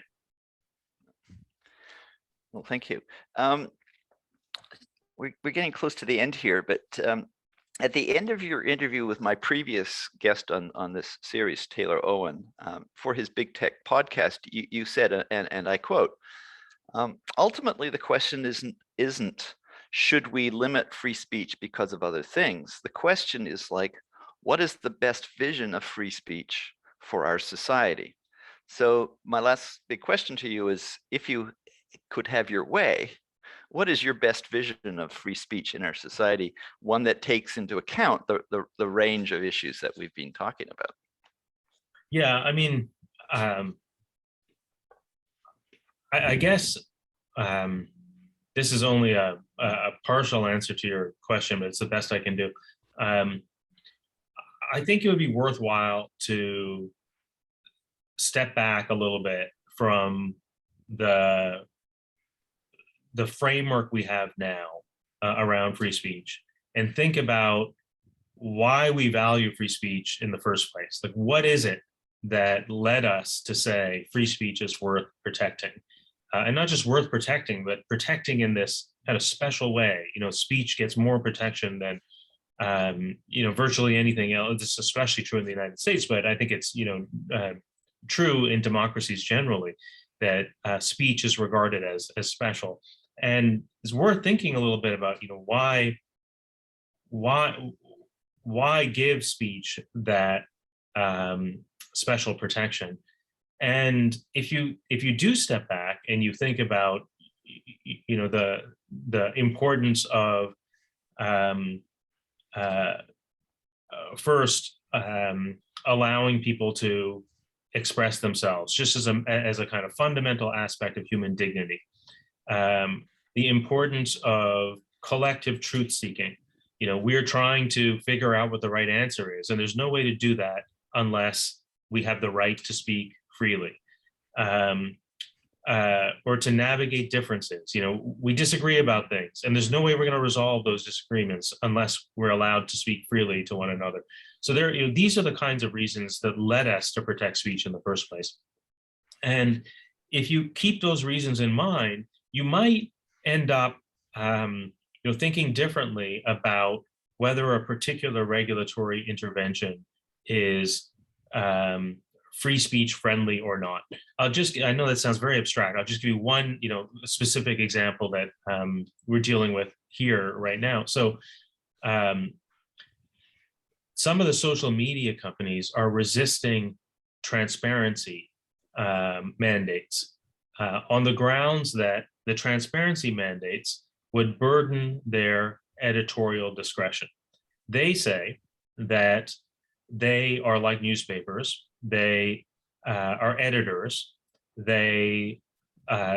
Well, thank you. We're getting close to the end here, but at the end of your interview with my previous guest on this series, Taylor Owen, for his Big Tech podcast, you said, and I quote, ultimately, the question isn't should we limit free speech because of other things? The question is what is the best vision of free speech for our society? So my last big question to you is, if you could have your way, what is your best vision of free speech in our society, one that takes into account the range of issues that we've been talking about? Yeah, I guess this is only a partial answer to your question, but it's the best I can do. I think it would be worthwhile to step back a little bit from the framework we have now around free speech and think about why we value free speech in the first place. Like, what is it that led us to say free speech is worth protecting? And not just worth protecting, but protecting in this kind of special way. Speech gets more protection than virtually anything else. This is especially true in the United States, but I think it's true in democracies generally, that speech is regarded as special. And it's worth thinking a little bit about why give speech that special protection. And if you do step back and you think about the importance of first allowing people to express themselves, just as a kind of fundamental aspect of human dignity, the importance of collective truth seeking. We're trying to figure out what the right answer is, and there's no way to do that unless we have the right to speak freely, or to navigate differences. We disagree about things, and there's no way we're going to resolve those disagreements unless we're allowed to speak freely to one another. So these are the kinds of reasons that led us to protect speech in the first place. And if you keep those reasons in mind, you might end up thinking differently about whether a particular regulatory intervention is free speech friendly or not. I know that sounds very abstract. I'll just give you one, specific example that we're dealing with here right now. So some of the social media companies are resisting transparency mandates on the grounds that the transparency mandates would burden their editorial discretion. They say that they are like newspapers. They are editors. They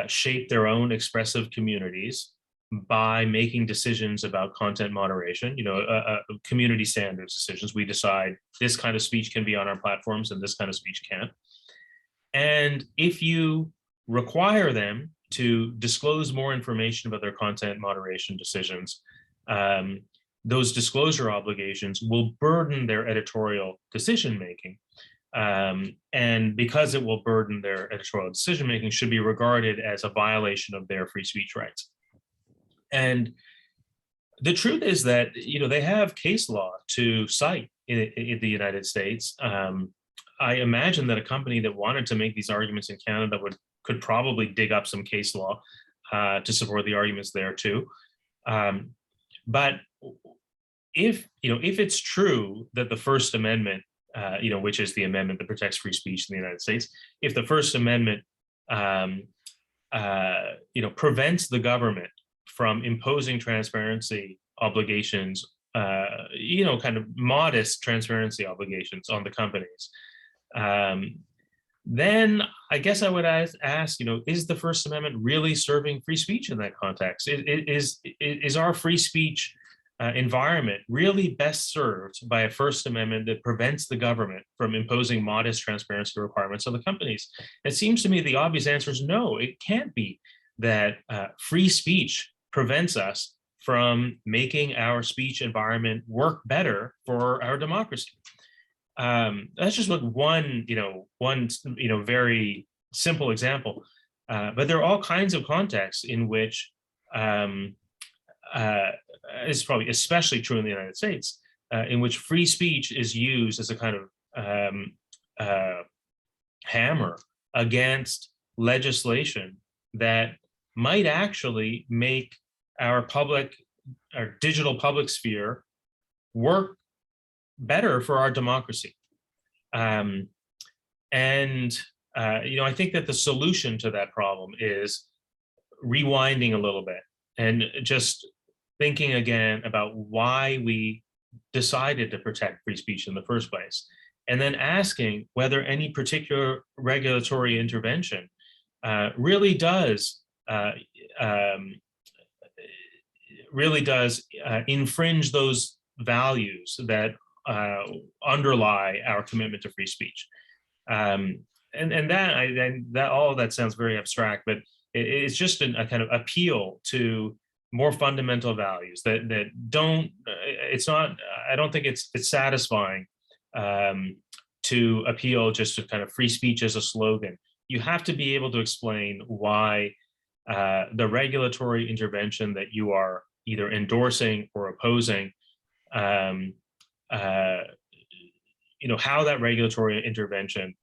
shape their own expressive communities by making decisions about content moderation, community standards decisions. We decide this kind of speech can be on our platforms and this kind of speech can't. And if you require them to disclose more information about their content moderation decisions, those disclosure obligations will burden their editorial decision-making. And because it will burden their editorial decision-making, should be regarded as a violation of their free speech rights. And the truth is that, they have case law to cite in the United States. I imagine that a company that wanted to make these arguments in Canada could probably dig up some case law to support the arguments there too. But if it's true that the First Amendment, which is the amendment that protects free speech in the United States, if the First Amendment, prevents the government from imposing transparency obligations, kind of modest transparency obligations on the companies, then I guess I would ask, is the First Amendment really serving free speech in that context? Is our free speech environment really best served by a First Amendment that prevents the government from imposing modest transparency requirements on the companies? It seems to me the obvious answer is no. It can't be that free speech prevents us from making our speech environment work better for our democracy. That's just one very simple example. But there are all kinds of contexts in which it's probably especially true in the United States, in which free speech is used as a kind of hammer against legislation that might actually make our digital public sphere work better for our democracy. I think that the solution to that problem is rewinding a little bit and just thinking again about why we decided to protect free speech in the first place, and then asking whether any particular regulatory intervention really does infringe those values that underlie our commitment to free speech. That all of that sounds very abstract, but it's just a kind of appeal to more fundamental values that don't. It's not. I don't think it's satisfying to appeal just to kind of free speech as a slogan. You have to be able to explain why the regulatory intervention that you are either endorsing or opposing how that regulatory intervention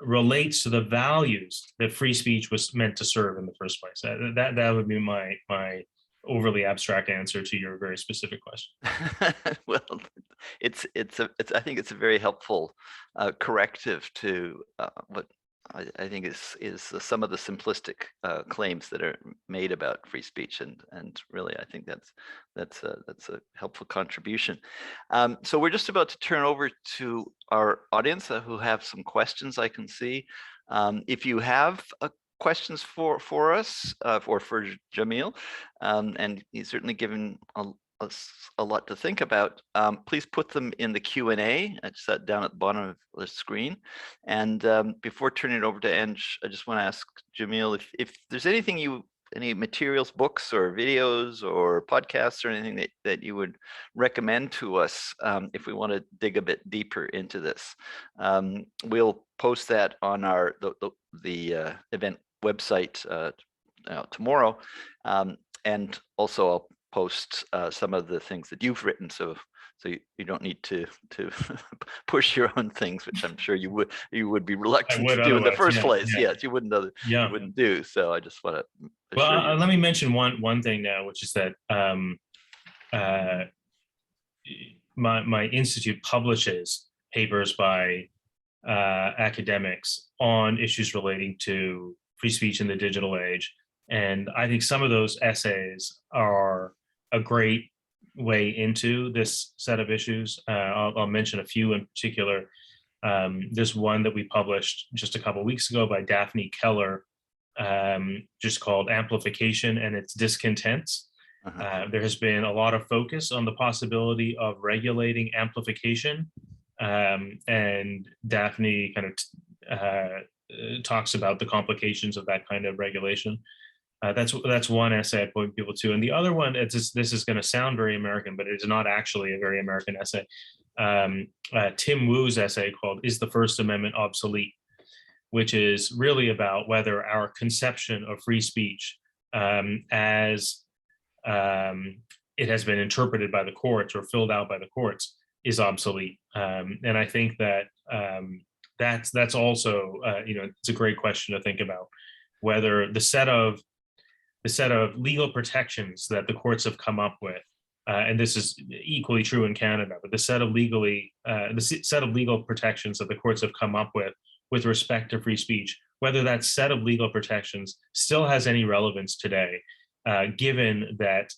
relates to the values that free speech was meant to serve in the first place. That would be my overly abstract answer to your very specific question. Well, I think it's a very helpful corrective to what I think is some of the simplistic claims that are made about free speech, and really I think that's a helpful contribution. So we're just about to turn over to our audience who have some questions. I can see if you have questions for us or for Jameel, and he's certainly given us a lot to think about. Please put them in the Q&A. It's down at the bottom of the screen. And before turning it over to Ange, I just want to ask Jameel if there's anything any materials, books or videos or podcasts or anything that you would recommend to us if we want to dig a bit deeper into this. We'll post that on the event website tomorrow, and also I'll post some of the things that you've written, so you don't need to push your own things, which I'm sure you would be reluctant to do in the first place. Yeah. Yes, you wouldn't do. So I just want to. Well, let me mention one thing now, which is that my institute publishes papers by academics on issues relating to free speech in the digital age. And I think some of those essays are a great way into this set of issues. I'll mention a few in particular. There's one that we published just a couple of weeks ago by Daphne Keller, just called Amplification and Its Discontents. There has been a lot of focus on the possibility of regulating amplification. And Daphne kind of talks about the complications of that kind of regulation. That's one essay I point people to. And the other one, this is going to sound very American, but it's not actually a very American essay. Tim Wu's essay called "Is the First Amendment Obsolete?", which is really about whether our conception of free speech as it has been interpreted by the courts or filled out by the courts is obsolete. And I think that that's also, it's a great question to think about, whether the set of legal protections that the courts have come up with, and this is equally true in Canada, but the set of legal protections that the courts have come up with respect to free speech, whether that set of legal protections still has any relevance today, given that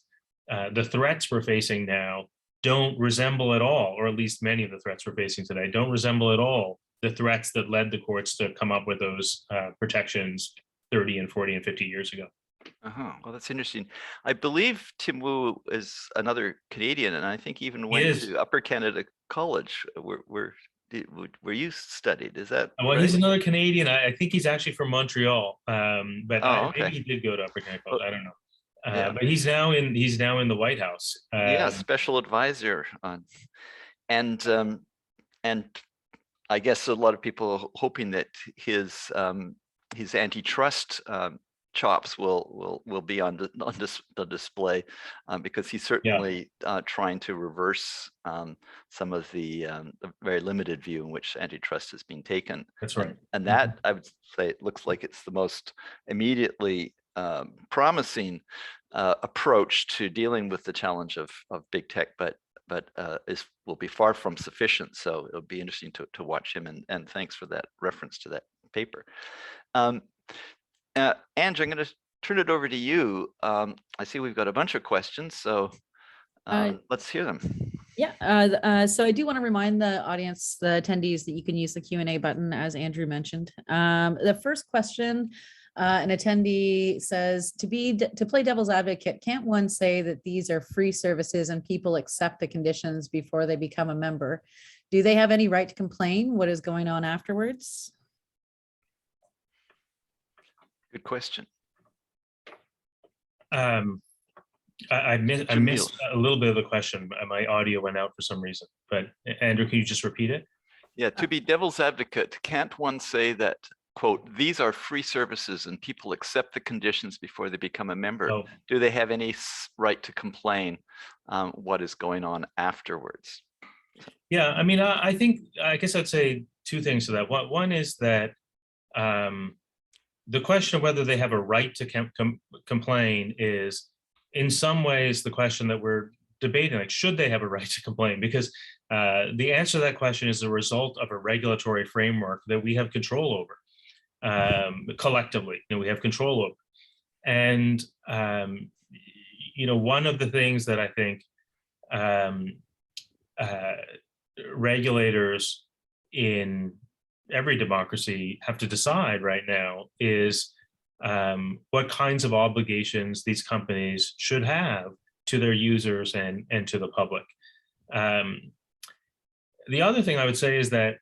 the threats we're facing now don't resemble at all, or at least many of the threats we're facing today don't resemble at all the threats that led the courts to come up with those protections 30 and 40 and 50 years ago. Well, that's interesting. I believe Tim Wu is another Canadian, and I think even went to Upper Canada College, where you studied. Is that well, right? He's another Canadian. I think he's actually from Montreal, but okay. maybe he did go to Upper Canada College. I don't know. But he's now in the White House. Special advisor on, and I guess a lot of people are hoping that his antitrust chops will be on the display, because he's certainly trying to reverse some of the very limited view in which antitrust has been taken. That's right. And that, I would say, it looks like it's the most immediately promising approach to dealing with the challenge of big tech, but will be far from sufficient. So it'll be interesting to watch him, and thanks for that reference to that paper. Andrew, I'm going to turn it over to you. I see we've got a bunch of questions, so let's hear them. Yeah, so I do want to remind the audience, the attendees, that you can use the Q&A button, as Andrew mentioned. The first question, an attendee says, to play devil's advocate, can't one say that these are free services and people accept the conditions before they become a member? Do they have any right to complain what is going on afterwards? Good question. I missed a little bit of the question. My audio went out for some reason, but Andrew, can you just repeat it? Yeah, to be devil's advocate, can't one say that, quote, these are free services and people accept the conditions before they become a member? Do they have any right to complain what is going on afterwards. Yeah, I mean, I guess I'd say two things to that. One is that the question of whether they have a right to complain is in some ways the question that we're debating, like, should they have a right to complain? Because the answer to that question is a result of a regulatory framework that we have control over collectively, we have control over. And, one of the things that I think regulators in every democracy have to decide right now is what kinds of obligations these companies should have to their users and to the public. The other thing I would say is that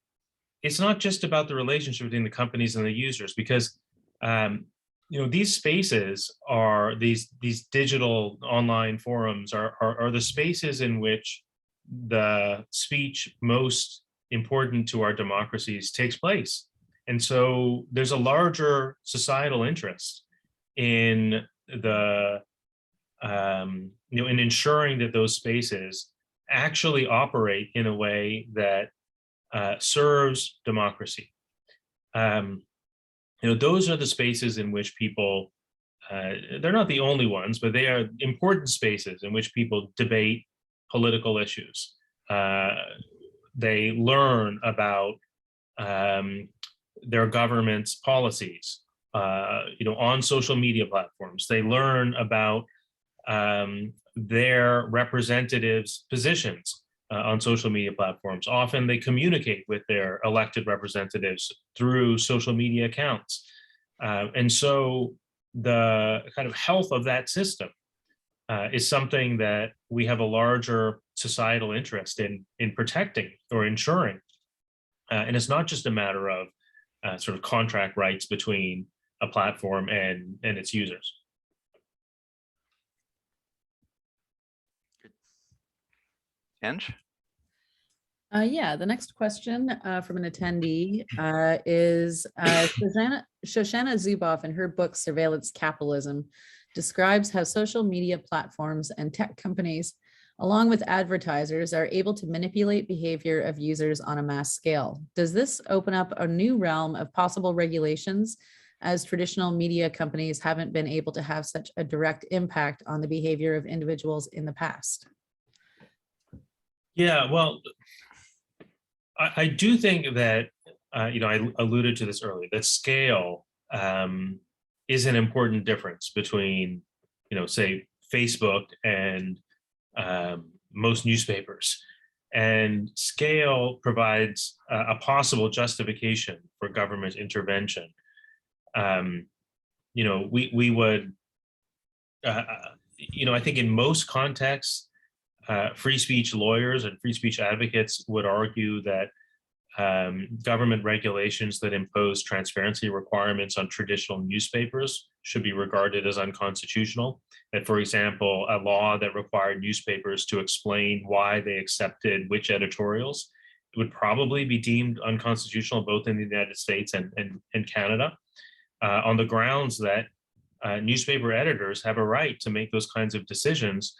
it's not just about the relationship between the companies and the users, because these spaces are these digital online forums are the spaces in which the speech most important to our democracies takes place. And so there's a larger societal interest in the in ensuring that those spaces actually operate in a way that serves democracy. Those are the spaces in which people, they're not the only ones, but they are important spaces in which people debate political issues. They learn about their government's policies, on social media platforms. They learn about their representatives' positions on social media platforms. Often they communicate with their elected representatives through social media accounts. And so the kind of health of that system is something that we have a larger societal interest in protecting or ensuring. And it's not just a matter of sort of contract rights between a platform and its users. Ange? Yeah, the next question from an attendee is Shoshana Zuboff in her book, Surveillance Capitalism, describes how social media platforms and tech companies, along with advertisers, are able to manipulate behavior of users on a mass scale. Does this open up a new realm of possible regulations, as traditional media companies haven't been able to have such a direct impact on the behavior of individuals in the past? Yeah, well, I do think that, I alluded to this earlier, that scale is an important difference between, say, Facebook and most newspapers. And scale provides a possible justification for government intervention. We would, I think in most contexts, free speech lawyers and free speech advocates would argue that government regulations that impose transparency requirements on traditional newspapers should be regarded as unconstitutional. And for example, a law that required newspapers to explain why they accepted which editorials would probably be deemed unconstitutional both in the United States and Canada, on the grounds that newspaper editors have a right to make those kinds of decisions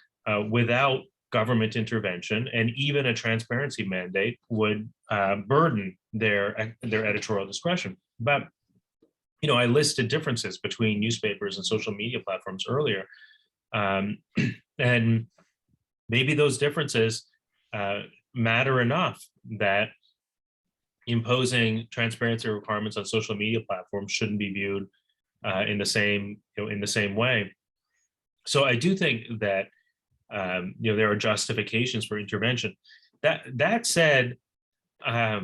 without government intervention, and even a transparency mandate would burden their editorial discretion. But I listed differences between newspapers and social media platforms earlier, and maybe those differences matter enough that imposing transparency requirements on social media platforms shouldn't be viewed in the same way. So I do think that there are justifications for intervention. That said, part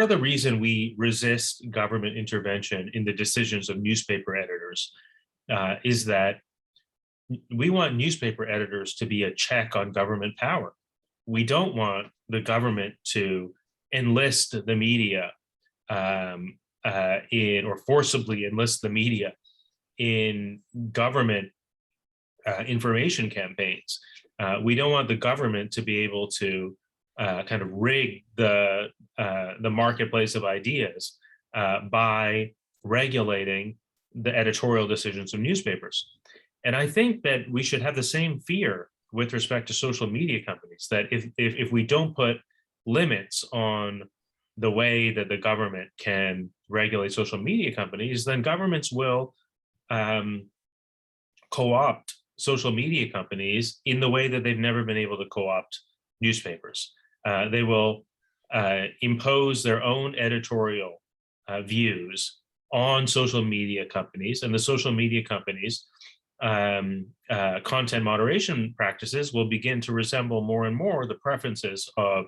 of the reason we resist government intervention in the decisions of newspaper editors is that we want newspaper editors to be a check on government power. We don't want the government to enlist the media or forcibly enlist the media in government information campaigns. We don't want the government to be able to kind of rig the marketplace of ideas by regulating the editorial decisions of newspapers. And I think that we should have the same fear with respect to social media companies, that if we don't put limits on the way that the government can regulate social media companies, then governments will co-opt social media companies in the way that they've never been able to co-opt newspapers. They will impose their own editorial views on social media companies, and the social media companies' content moderation practices will begin to resemble more and more the preferences of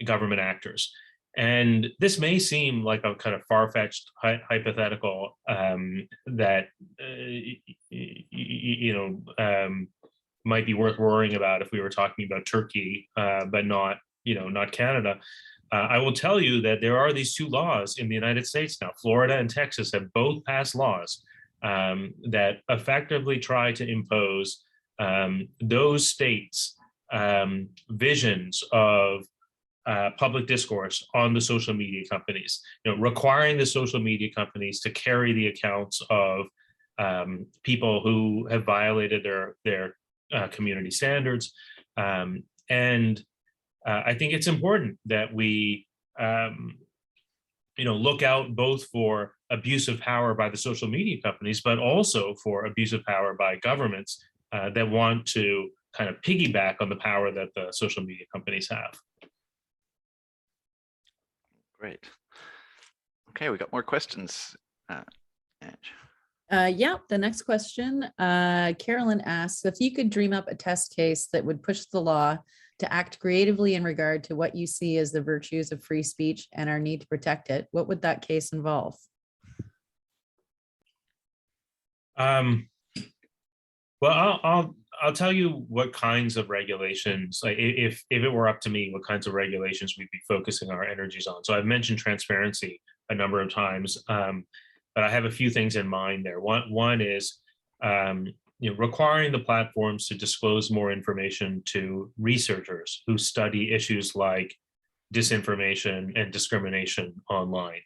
government actors. And this may seem like a kind of far-fetched hypothetical that might be worth worrying about if we were talking about Turkey, but not Canada. I will tell you that there are these two laws in the United States now. Florida and Texas have both passed laws that effectively try to impose those states' visions of public discourse on the social media companies, requiring the social media companies to carry the accounts of people who have violated their community standards. And I think it's important that we look out both for abuse of power by the social media companies, but also for abuse of power by governments that want to kind of piggyback on the power that the social media companies have. Great. Okay, we got more questions. Yeah, the next question, Carolyn asks, if you could dream up a test case that would push the law to act creatively in regard to what you see as the virtues of free speech and our need to protect it, what would that case involve? Well, I'll tell you what kinds of regulations, like if it were up to me, what kinds of regulations we'd be focusing our energies on. So I've mentioned transparency a number of times, but I have a few things in mind there. One is requiring the platforms to disclose more information to researchers who study issues like disinformation and discrimination online.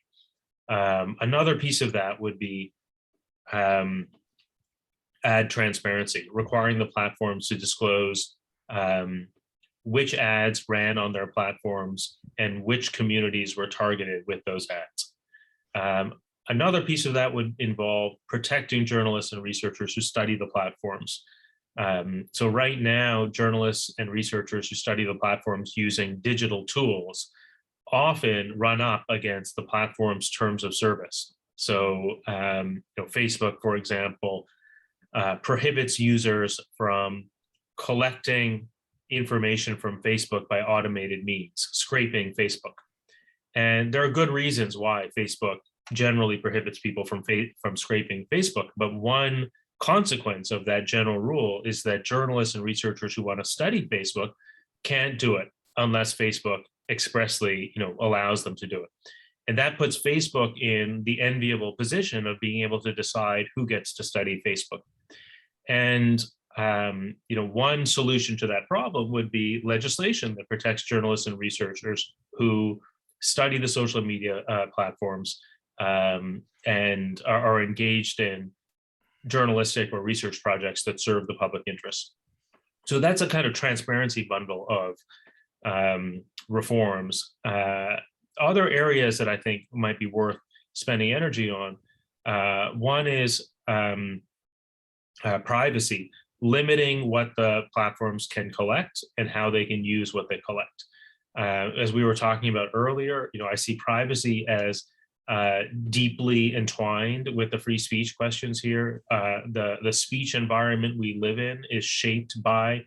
Another piece of that would be ad transparency, requiring the platforms to disclose which ads ran on their platforms and which communities were targeted with those ads. Another piece of that would involve protecting journalists and researchers who study the platforms. So right now, journalists and researchers who study the platforms using digital tools often run up against the platform's terms of service. So Facebook, for example, prohibits users from collecting information from Facebook by automated means, scraping Facebook. And there are good reasons why Facebook generally prohibits people from scraping Facebook. But one consequence of that general rule is that journalists and researchers who want to study Facebook can't do it unless Facebook expressly allows them to do it. And that puts Facebook in the enviable position of being able to decide who gets to study Facebook. And one solution to that problem would be legislation that protects journalists and researchers who study the social media platforms and are engaged in journalistic or research projects that serve the public interest. So that's a kind of transparency bundle of reforms. Other areas that I think might be worth spending energy on, one is privacy, limiting what the platforms can collect and how they can use what they collect. As we were talking about earlier, I see privacy as deeply entwined with the free speech questions here. The speech environment we live in is shaped by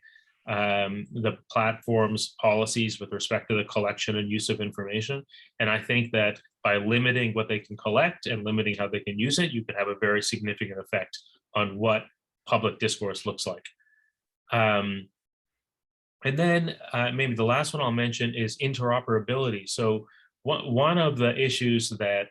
the platform's policies with respect to the collection and use of information. And I think that by limiting what they can collect and limiting how they can use it, you can have a very significant effect on what public discourse looks like. And then maybe the last one I'll mention is interoperability. So one of the issues that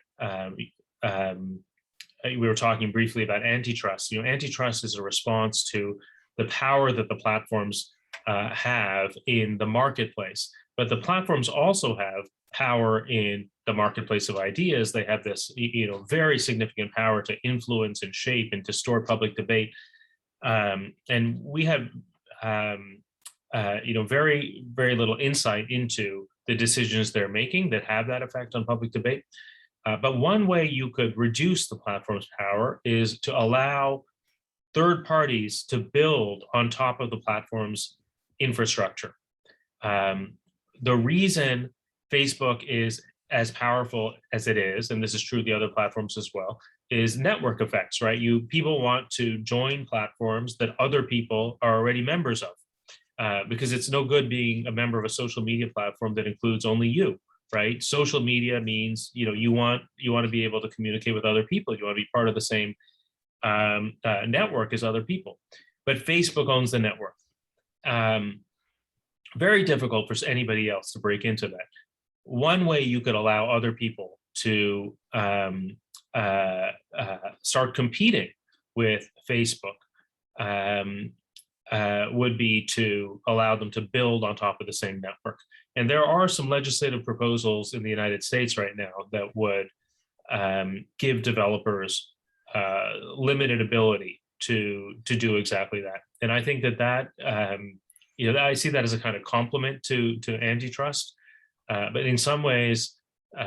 we were talking briefly about antitrust. Antitrust is a response to the power that the platforms have in the marketplace, but the platforms also have power in the marketplace of ideas. They have this, very significant power to influence and shape and distort public debate. And we have, very, very little insight into the decisions they're making that have that effect on public debate. But one way you could reduce the platform's power is to allow third parties to build on top of the platform's infrastructure. The reason Facebook is as powerful as it is, and this is true of the other platforms as well, is network effects, right? People want to join platforms that other people are already members of, because it's no good being a member of a social media platform that includes only you, right? Social media means, you want to be able to communicate with other people. You want to be part of the same network as other people. But Facebook owns the network. Very difficult for anybody else to break into that. One way you could allow other people to start competing with Facebook would be to allow them to build on top of the same network. And there are some legislative proposals in the United States right now that would give developers limited ability to do exactly that. And I think that I see that as a kind of complement to antitrust, but in some ways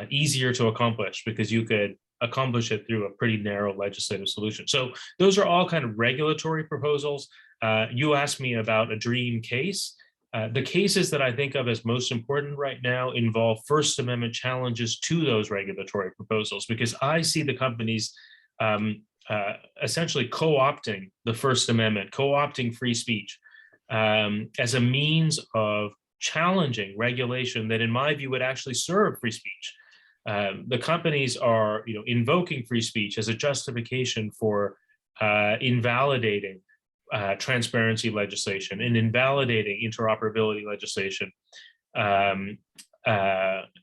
easier to accomplish because you could accomplish it through a pretty narrow legislative solution. So those are all kind of regulatory proposals. You asked me about a dream case. The cases that I think of as most important right now involve First Amendment challenges to those regulatory proposals, because I see the companies essentially co-opting the First Amendment, co-opting free speech as a means of challenging regulation that, in my view, would actually serve free speech. The companies are, invoking free speech as a justification for invalidating transparency legislation and invalidating interoperability legislation and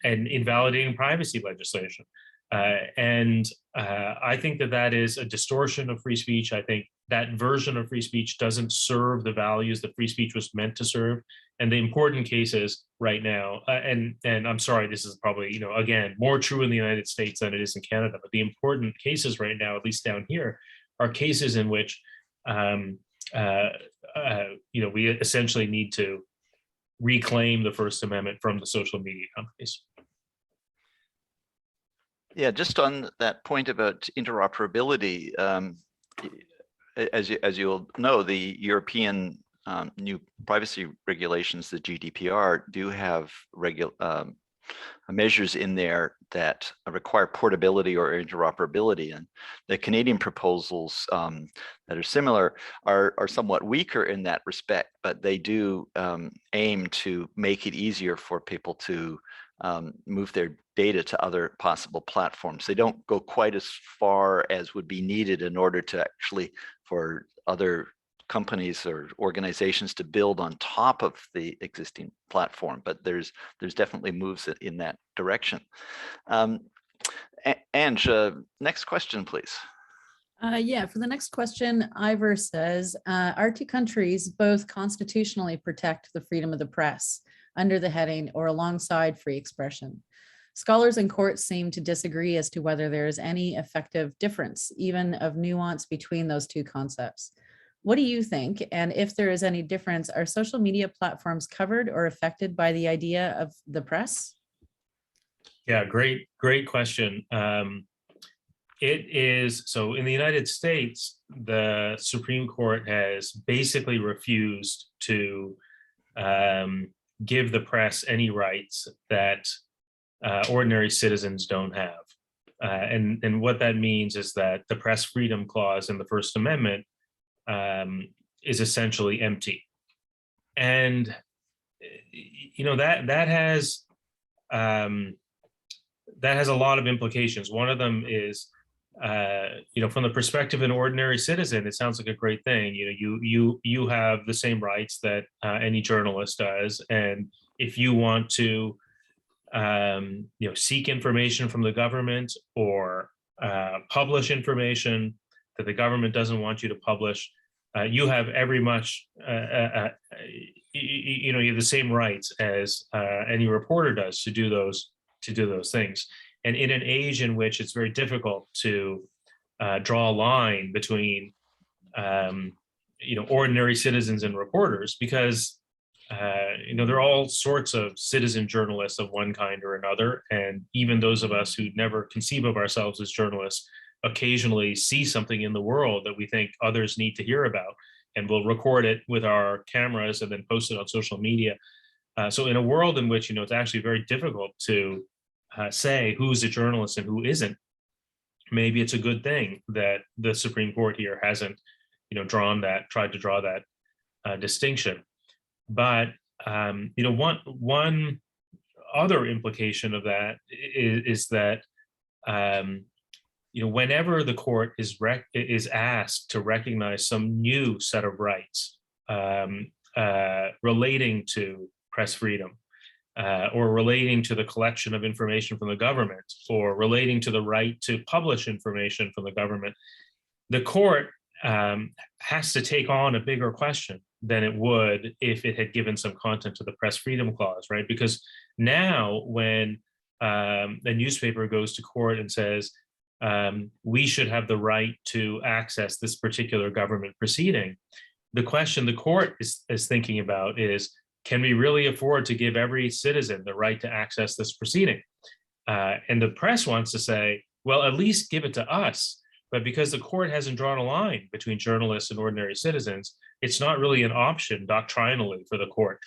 invalidating privacy legislation. And I think that is a distortion of free speech. I think that version of free speech doesn't serve the values that free speech was meant to serve. And the important cases right now, and I'm sorry, this is probably, again, more true in the United States than it is in Canada, but the important cases right now, at least down here, are cases in which, we essentially need to reclaim the First Amendment from the social media companies. Yeah, just on that point about interoperability, as you'll know, the European new privacy regulations, the GDPR, do have measures in there that require portability or interoperability, and the Canadian proposals that are similar are somewhat weaker in that respect, but they do aim to make it easier for people to move their data to other possible platforms. They don't go quite as far as would be needed in order to actually for other companies or organizations to build on top of the existing platform, but there's definitely moves in that direction. Ange, next question, please. Yeah, for the next question, Ivor says, our two countries both constitutionally protect the freedom of the press under the heading or alongside free expression. Scholars and courts seem to disagree as to whether there is any effective difference, even of nuance, between those two concepts. What do you think? And if there is any difference, are social media platforms covered or affected by the idea of the press? Yeah, great question. It is, so in the United States, the Supreme Court has basically refused to give the press any rights that ordinary citizens don't have. And what that means is that the press freedom clause in the First Amendment is essentially empty. And, that has a lot of implications. One of them is, from the perspective of an ordinary citizen, it sounds like a great thing. You have the same rights that any journalist does, and if you want to, seek information from the government or publish information that the government doesn't want you to publish, you have every much, you have the same rights as any reporter does to do those things. And in an age in which it's very difficult to draw a line between ordinary citizens and reporters, because there are all sorts of citizen journalists of one kind or another, and even those of us who never conceive of ourselves as journalists occasionally see something in the world that we think others need to hear about, and we'll record it with our cameras and then post it on social media. So in a world in which it's actually very difficult to say who's a journalist and who isn't, maybe it's a good thing that the Supreme Court here hasn't tried to draw that distinction. But one other implication of that is that whenever the court is asked to recognize some new set of rights relating to press freedom, or relating to the collection of information from the government, or relating to the right to publish information from the government, the court has to take on a bigger question than it would if it had given some content to the press freedom clause, right? Because now when a newspaper goes to court and says, we should have the right to access this particular government proceeding, the question the court is thinking about is, can we really afford to give every citizen the right to access this proceeding? And the press wants to say, well, at least give it to us. But because the court hasn't drawn a line between journalists and ordinary citizens, it's not really an option doctrinally for the court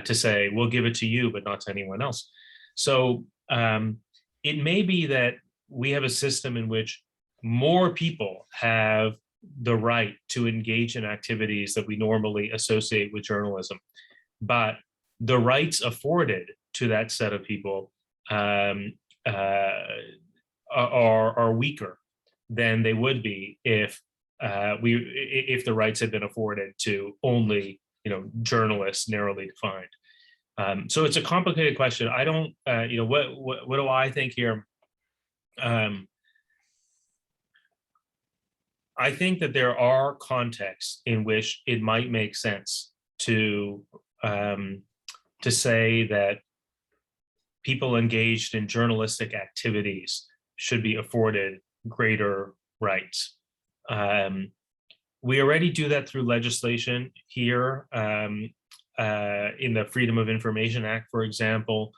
to say, we'll give it to you, but not to anyone else. So it may be that we have a system in which more people have the right to engage in activities that we normally associate with journalism, but the rights afforded to that set of people are weaker than they would be if the rights had been afforded to only journalists narrowly defined. So it's a complicated question. I don't what do I think here? I think that there are contexts in which it might make sense to say that people engaged in journalistic activities should be afforded greater rights. We already do that through legislation here in the Freedom of Information Act, for example.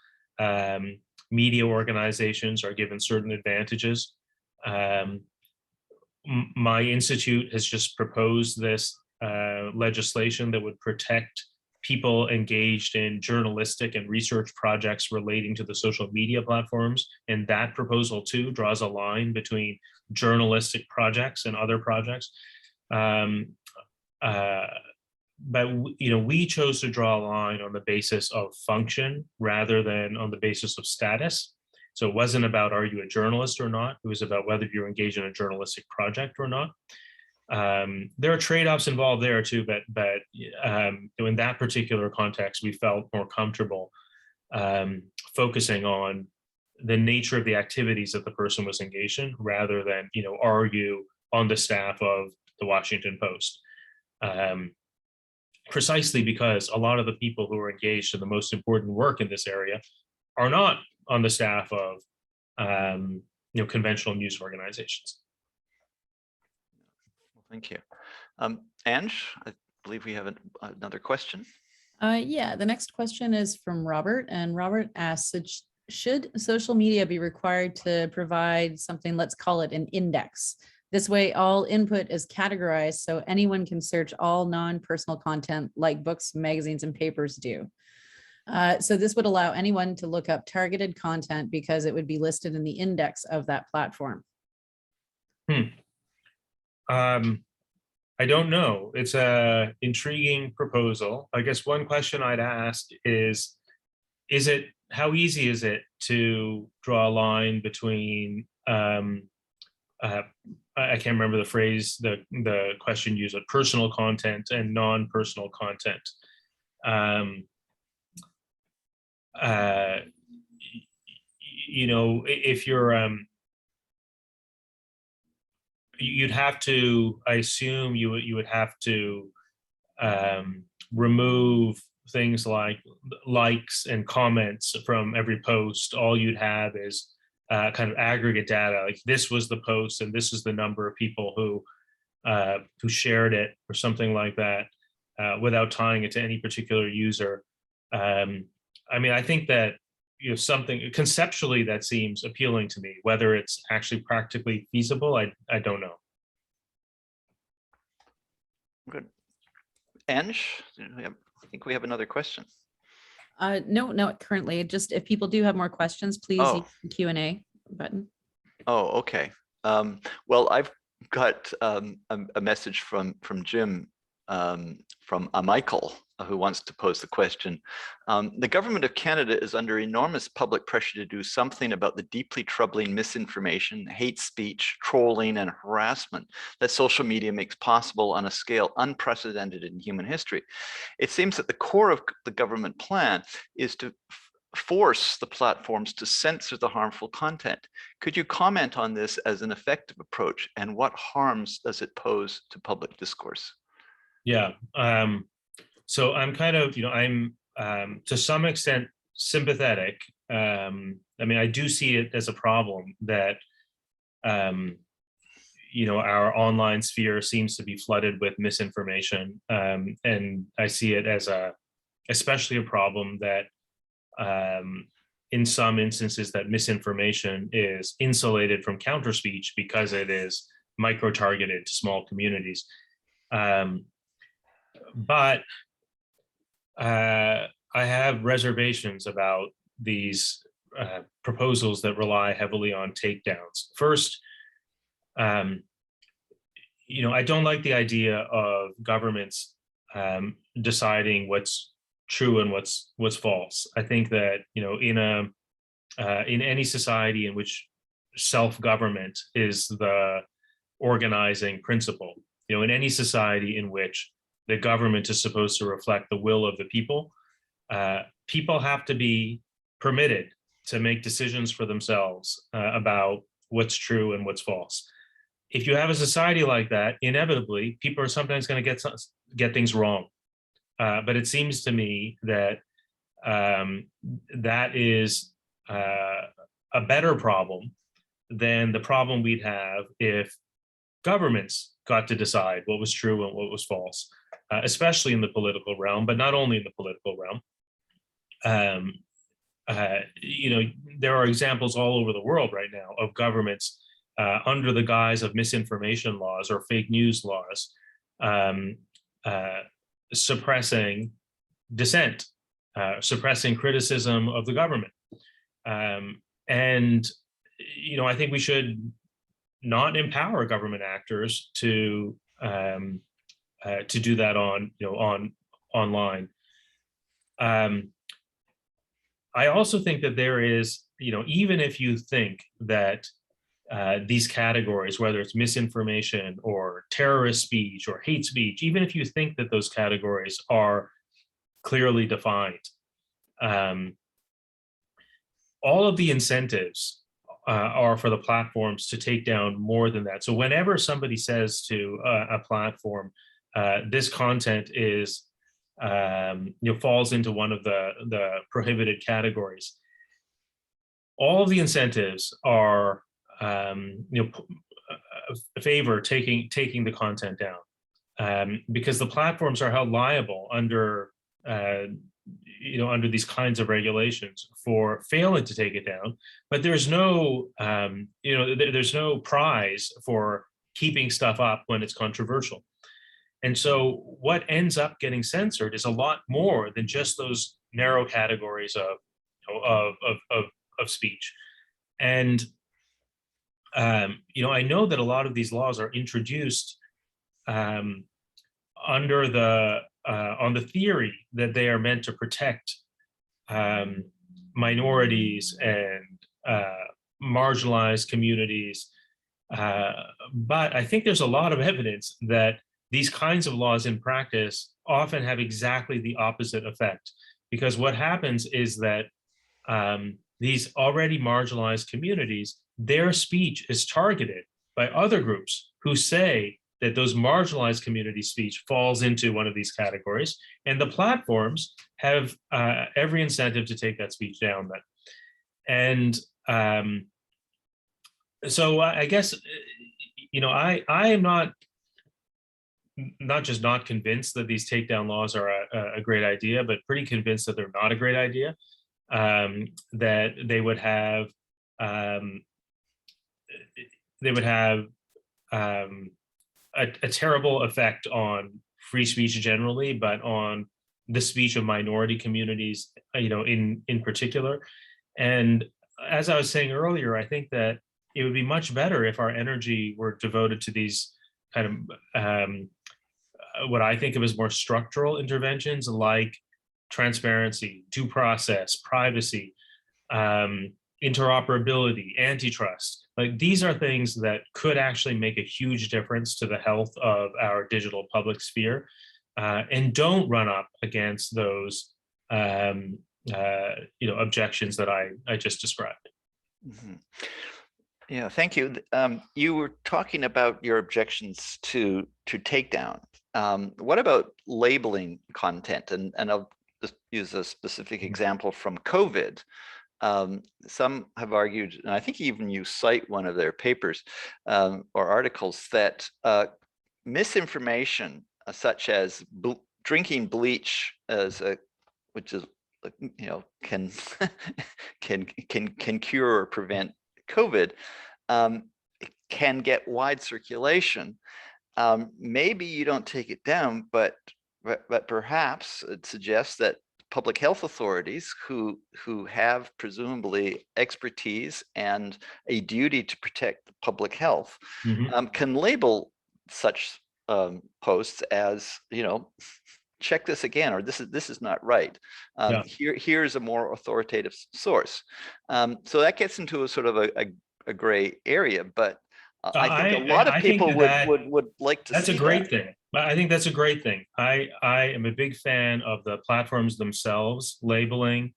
Media organizations are given certain advantages. My institute has just proposed this legislation that would protect people engaged in journalistic and research projects relating to the social media platforms. And that proposal too draws a line between journalistic projects and other projects. But we chose to draw a line on the basis of function rather than on the basis of status. So it wasn't about, are you a journalist or not? It was about whether you're engaged in a journalistic project or not. There are trade-offs involved there too, but in that particular context, we felt more comfortable focusing on the nature of the activities that the person was engaged in, rather than are you on the staff of the Washington Post? Precisely because a lot of the people who are engaged in the most important work in this area are not on the staff of conventional news organizations. Thank you. Ange, I believe we have another question. Yeah, the next question is from Robert, and Robert asks, should social media be required to provide something, let's call it an index? This way, all input is categorized so anyone can search all non-personal content like books, magazines, and papers do. So this would allow anyone to look up targeted content because it would be listed in the index of that platform. I don't know. It's an intriguing proposal. I guess one question I'd ask is how easy is it to draw a line between, I can't remember the phrase, the question used, personal content and non-personal content. If you're, you'd have to, I assume you would have to remove things like likes and comments from every post. All you'd have is kind of aggregate data, like this was the post and this is the number of people who shared it or something like that, without tying it to any particular user. I mean, I think that something conceptually that seems appealing to me. Whether it's actually practically feasible, I don't know. Good. Ange, I think we have another question. No, not currently. Just if people do have more questions, please use the Q&A button. Oh, okay. Well, I've got a message from Jim, from Michael, who wants to pose the question. The government of Canada is under enormous public pressure to do something about the deeply troubling misinformation, hate speech, trolling, and harassment that social media makes possible on a scale unprecedented in human history. It seems that the core of the government plan is to force the platforms to censor the harmful content. Could you comment on this as an effective approach, and what harms does it pose to public discourse? Yeah. So I'm kind of, I'm to some extent sympathetic. I mean, I do see it as a problem that, our online sphere seems to be flooded with misinformation. And I see it as especially a problem that in some instances that misinformation is insulated from counter speech because it is micro-targeted to small communities. But I have reservations about these proposals that rely heavily on takedowns. First, I don't like the idea of governments deciding what's true and what's false. I think that in any society in which self-government is the organizing principle, in any society in which the government is supposed to reflect the will of the people, people have to be permitted to make decisions for themselves about what's true and what's false. If you have a society like that, inevitably, people are sometimes going to get things wrong. But it seems to me that that is a better problem than the problem we'd have if governments got to decide what was true and what was false, especially in the political realm, but not only in the political realm. There are examples all over the world right now of governments under the guise of misinformation laws or fake news laws suppressing dissent, suppressing criticism of the government. And I think we should not empower government actors to do that online. I also think that there is, even if you think that these categories, whether it's misinformation or terrorist speech or hate speech, even if you think that those categories are clearly defined, all of the incentives are for the platforms to take down more than that. So whenever somebody says to a platform, this content is, falls into one of the prohibited categories, all of the incentives are favor taking the content down, because the platforms are held liable under these kinds of regulations for failing to take it down. But there's no there's no prize for keeping stuff up when it's controversial. And so what ends up getting censored is a lot more than just those narrow categories of speech. And I know that a lot of these laws are introduced under the on the theory that they are meant to protect minorities and marginalized communities. But I think there's a lot of evidence that these kinds of laws in practice often have exactly the opposite effect, because what happens is that these already marginalized communities, their speech is targeted by other groups who say that those marginalized community speech falls into one of these categories, and the platforms have every incentive to take that speech down. And So I guess, I am not just not convinced that these takedown laws are a great idea, but pretty convinced that they're not a great idea. That they would have a terrible effect on free speech generally, but on the speech of minority communities, in particular. And as I was saying earlier, I think that it would be much better if our energy were devoted to these kind of what I think of as more structural interventions, like transparency, due process, privacy, interoperability, antitrust. Like, these are things that could actually make a huge difference to the health of our digital public sphere, and don't run up against those objections that I just described. Mm-hmm. Yeah, thank you. You were talking about your objections to takedown. What about labeling content? And I'll just use a specific example from COVID. Some have argued, and I think even you cite one of their papers or articles, that misinformation such as drinking bleach which is can can cure or prevent COVID, can get wide circulation. Maybe you don't take it down, but perhaps it suggests that public health authorities who have presumably expertise and a duty to protect public health can label such posts as, check this again, or this is not right. Here's a more authoritative source. So that gets into a sort of a gray area, but I think a lot of people would like to see that. That's a great thing. I think that's a great thing. I am a big fan of the platforms themselves labeling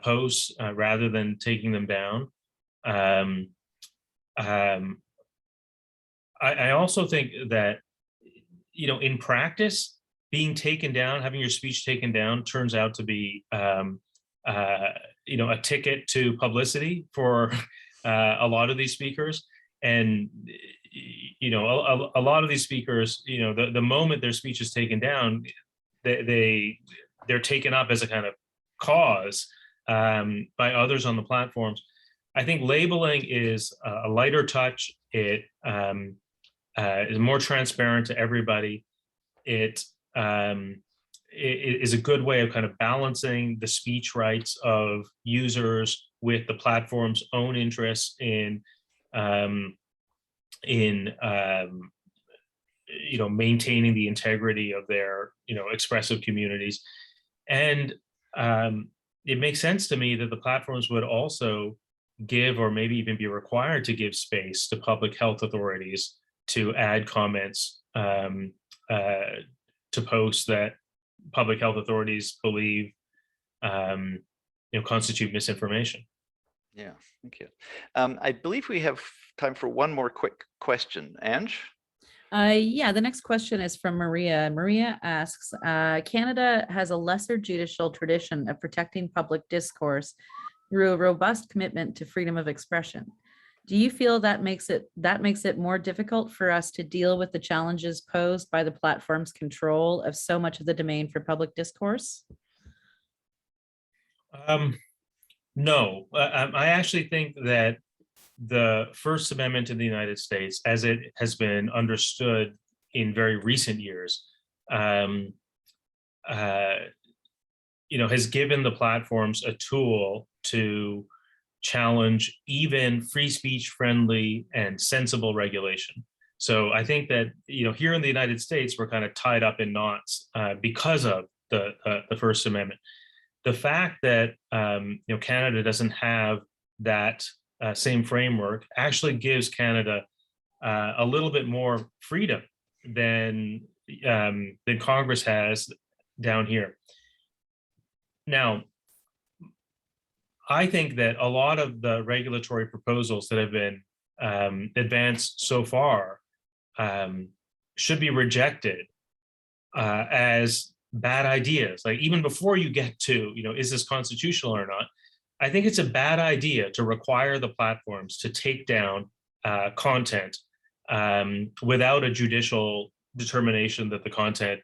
posts rather than taking them down. I also think that, in practice, being taken down, having your speech taken down, turns out to be, a ticket to publicity for a lot of these speakers. And, a lot of these speakers, the moment their speech is taken down, they're taken up as a kind of cause by others on the platforms. I think labeling is a lighter touch. It is more transparent to everybody. It is a good way of kind of balancing the speech rights of users with the platform's own interests in maintaining the integrity of their expressive communities. And it makes sense to me that the platforms would also give, or maybe even be required to give, space to public health authorities to add comments to posts that public health authorities believe constitute misinformation. Yeah, thank you. I believe we have time for one more quick question. Ange? Yeah, the next question is from Maria. Maria asks, Canada has a lesser judicial tradition of protecting public discourse through a robust commitment to freedom of expression. Do you feel that makes it more difficult for us to deal with the challenges posed by the platform's control of so much of the domain for public discourse? No, I actually think that the First Amendment in the United States, as it has been understood in very recent years, has given the platforms a tool to challenge even free speech friendly and sensible regulation. So I think that, here in the United States, we're kind of tied up in knots because of the First Amendment. The fact that Canada doesn't have that same framework actually gives Canada a little bit more freedom than Congress has down here. Now, I think that a lot of the regulatory proposals that have been advanced so far should be rejected as bad ideas. Like, even before you get to, is this constitutional or not? I think it's a bad idea to require the platforms to take down content without a judicial determination that the content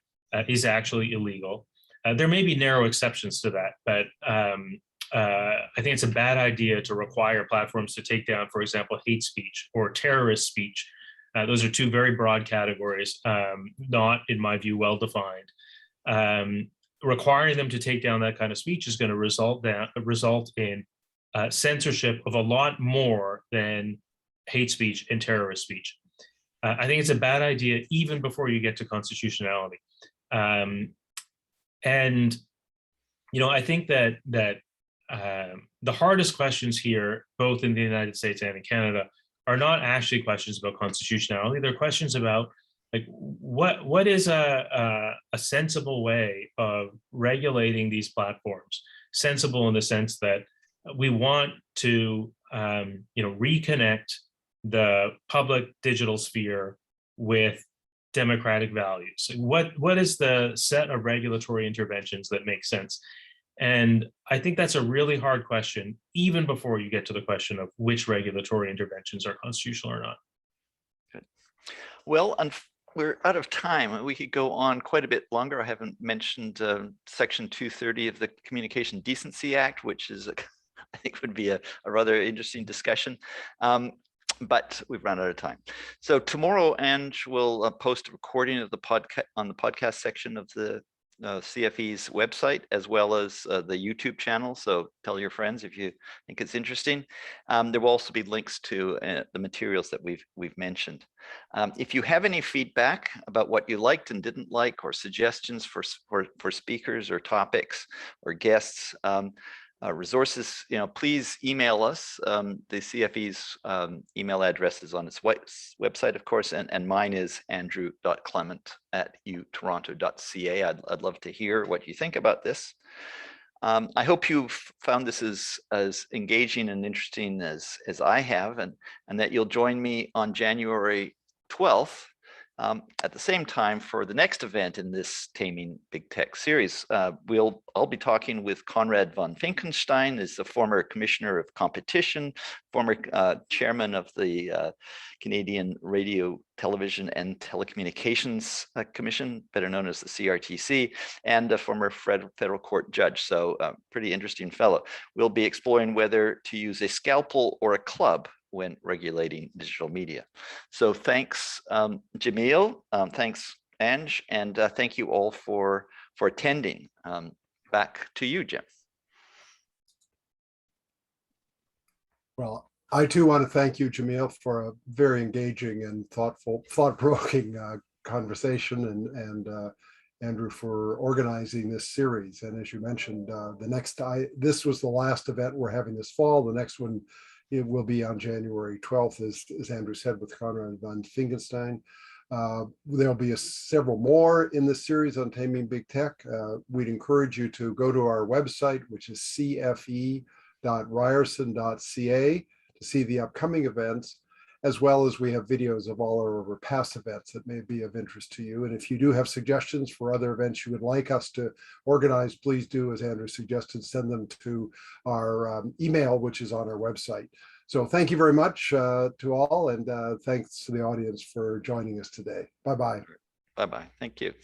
is actually illegal. There may be narrow exceptions to that, but I think it's a bad idea to require platforms to take down, for example, hate speech or terrorist speech. Those are two very broad categories, not, in my view, well defined. Requiring them to take down that kind of speech is going to result in censorship of a lot more than hate speech and terrorist speech. I think it's a bad idea even before you get to constitutionality. And I think that the hardest questions here, both in the United States and in Canada, are not actually questions about constitutionality. They're questions about what is a sensible way of regulating these platforms. Sensible in the sense that we want to reconnect the public digital sphere with democratic values. What is the set of regulatory interventions that make sense? And I think that's a really hard question, even before you get to the question of which regulatory interventions are constitutional or not. Good. Well, we're out of time. We could go on quite a bit longer. I haven't mentioned Section 230 of the Communication Decency Act, which is, I think, would be a rather interesting discussion. But we've run out of time. So tomorrow, Ange will post a recording of the podcast on the podcast section of the CFE's website, as well as the YouTube channel. So tell your friends if you think it's interesting. There will also be links to the materials that we've mentioned. If you have any feedback about what you liked and didn't like, or suggestions for speakers or topics or guests, resources, please email us. The CFE's email address is on its website, of course, and mine is andrew.clement@utoronto.ca. I'd love to hear what you think about this. I hope you've found this as engaging and interesting as I have, and that you'll join me on January 12th at the same time for the next event in this Taming Big Tech series. I'll be talking with Conrad von Finkenstein, is the former Commissioner of Competition, former Chairman of the Canadian Radio, Television and Telecommunications Commission, better known as the CRTC, and a former federal court judge. So pretty interesting fellow. We'll be exploring whether to use a scalpel or a club when regulating digital media. So thanks, Jameel, thanks, Ange, and thank you all for attending. Back to you, Jim. Well, I too want to thank you, Jameel, for a very engaging and thought-provoking conversation, and Andrew, for organizing this series. And as you mentioned, this was the last event we're having this fall. The next one, it will be on January 12th, as Andrew said, with Conrad von Finkenstein. There'll be several more in this series on Taming Big Tech. We'd encourage you to go to our website, which is cfe.ryerson.ca, to see the upcoming events, as well as we have videos of all our past events that may be of interest to you. And if you do have suggestions for other events you would like us to organize, please do, as Andrew suggested, send them to our email, which is on our website. So thank you very much to all, and thanks to the audience for joining us today. Bye-bye. Bye-bye. Thank you.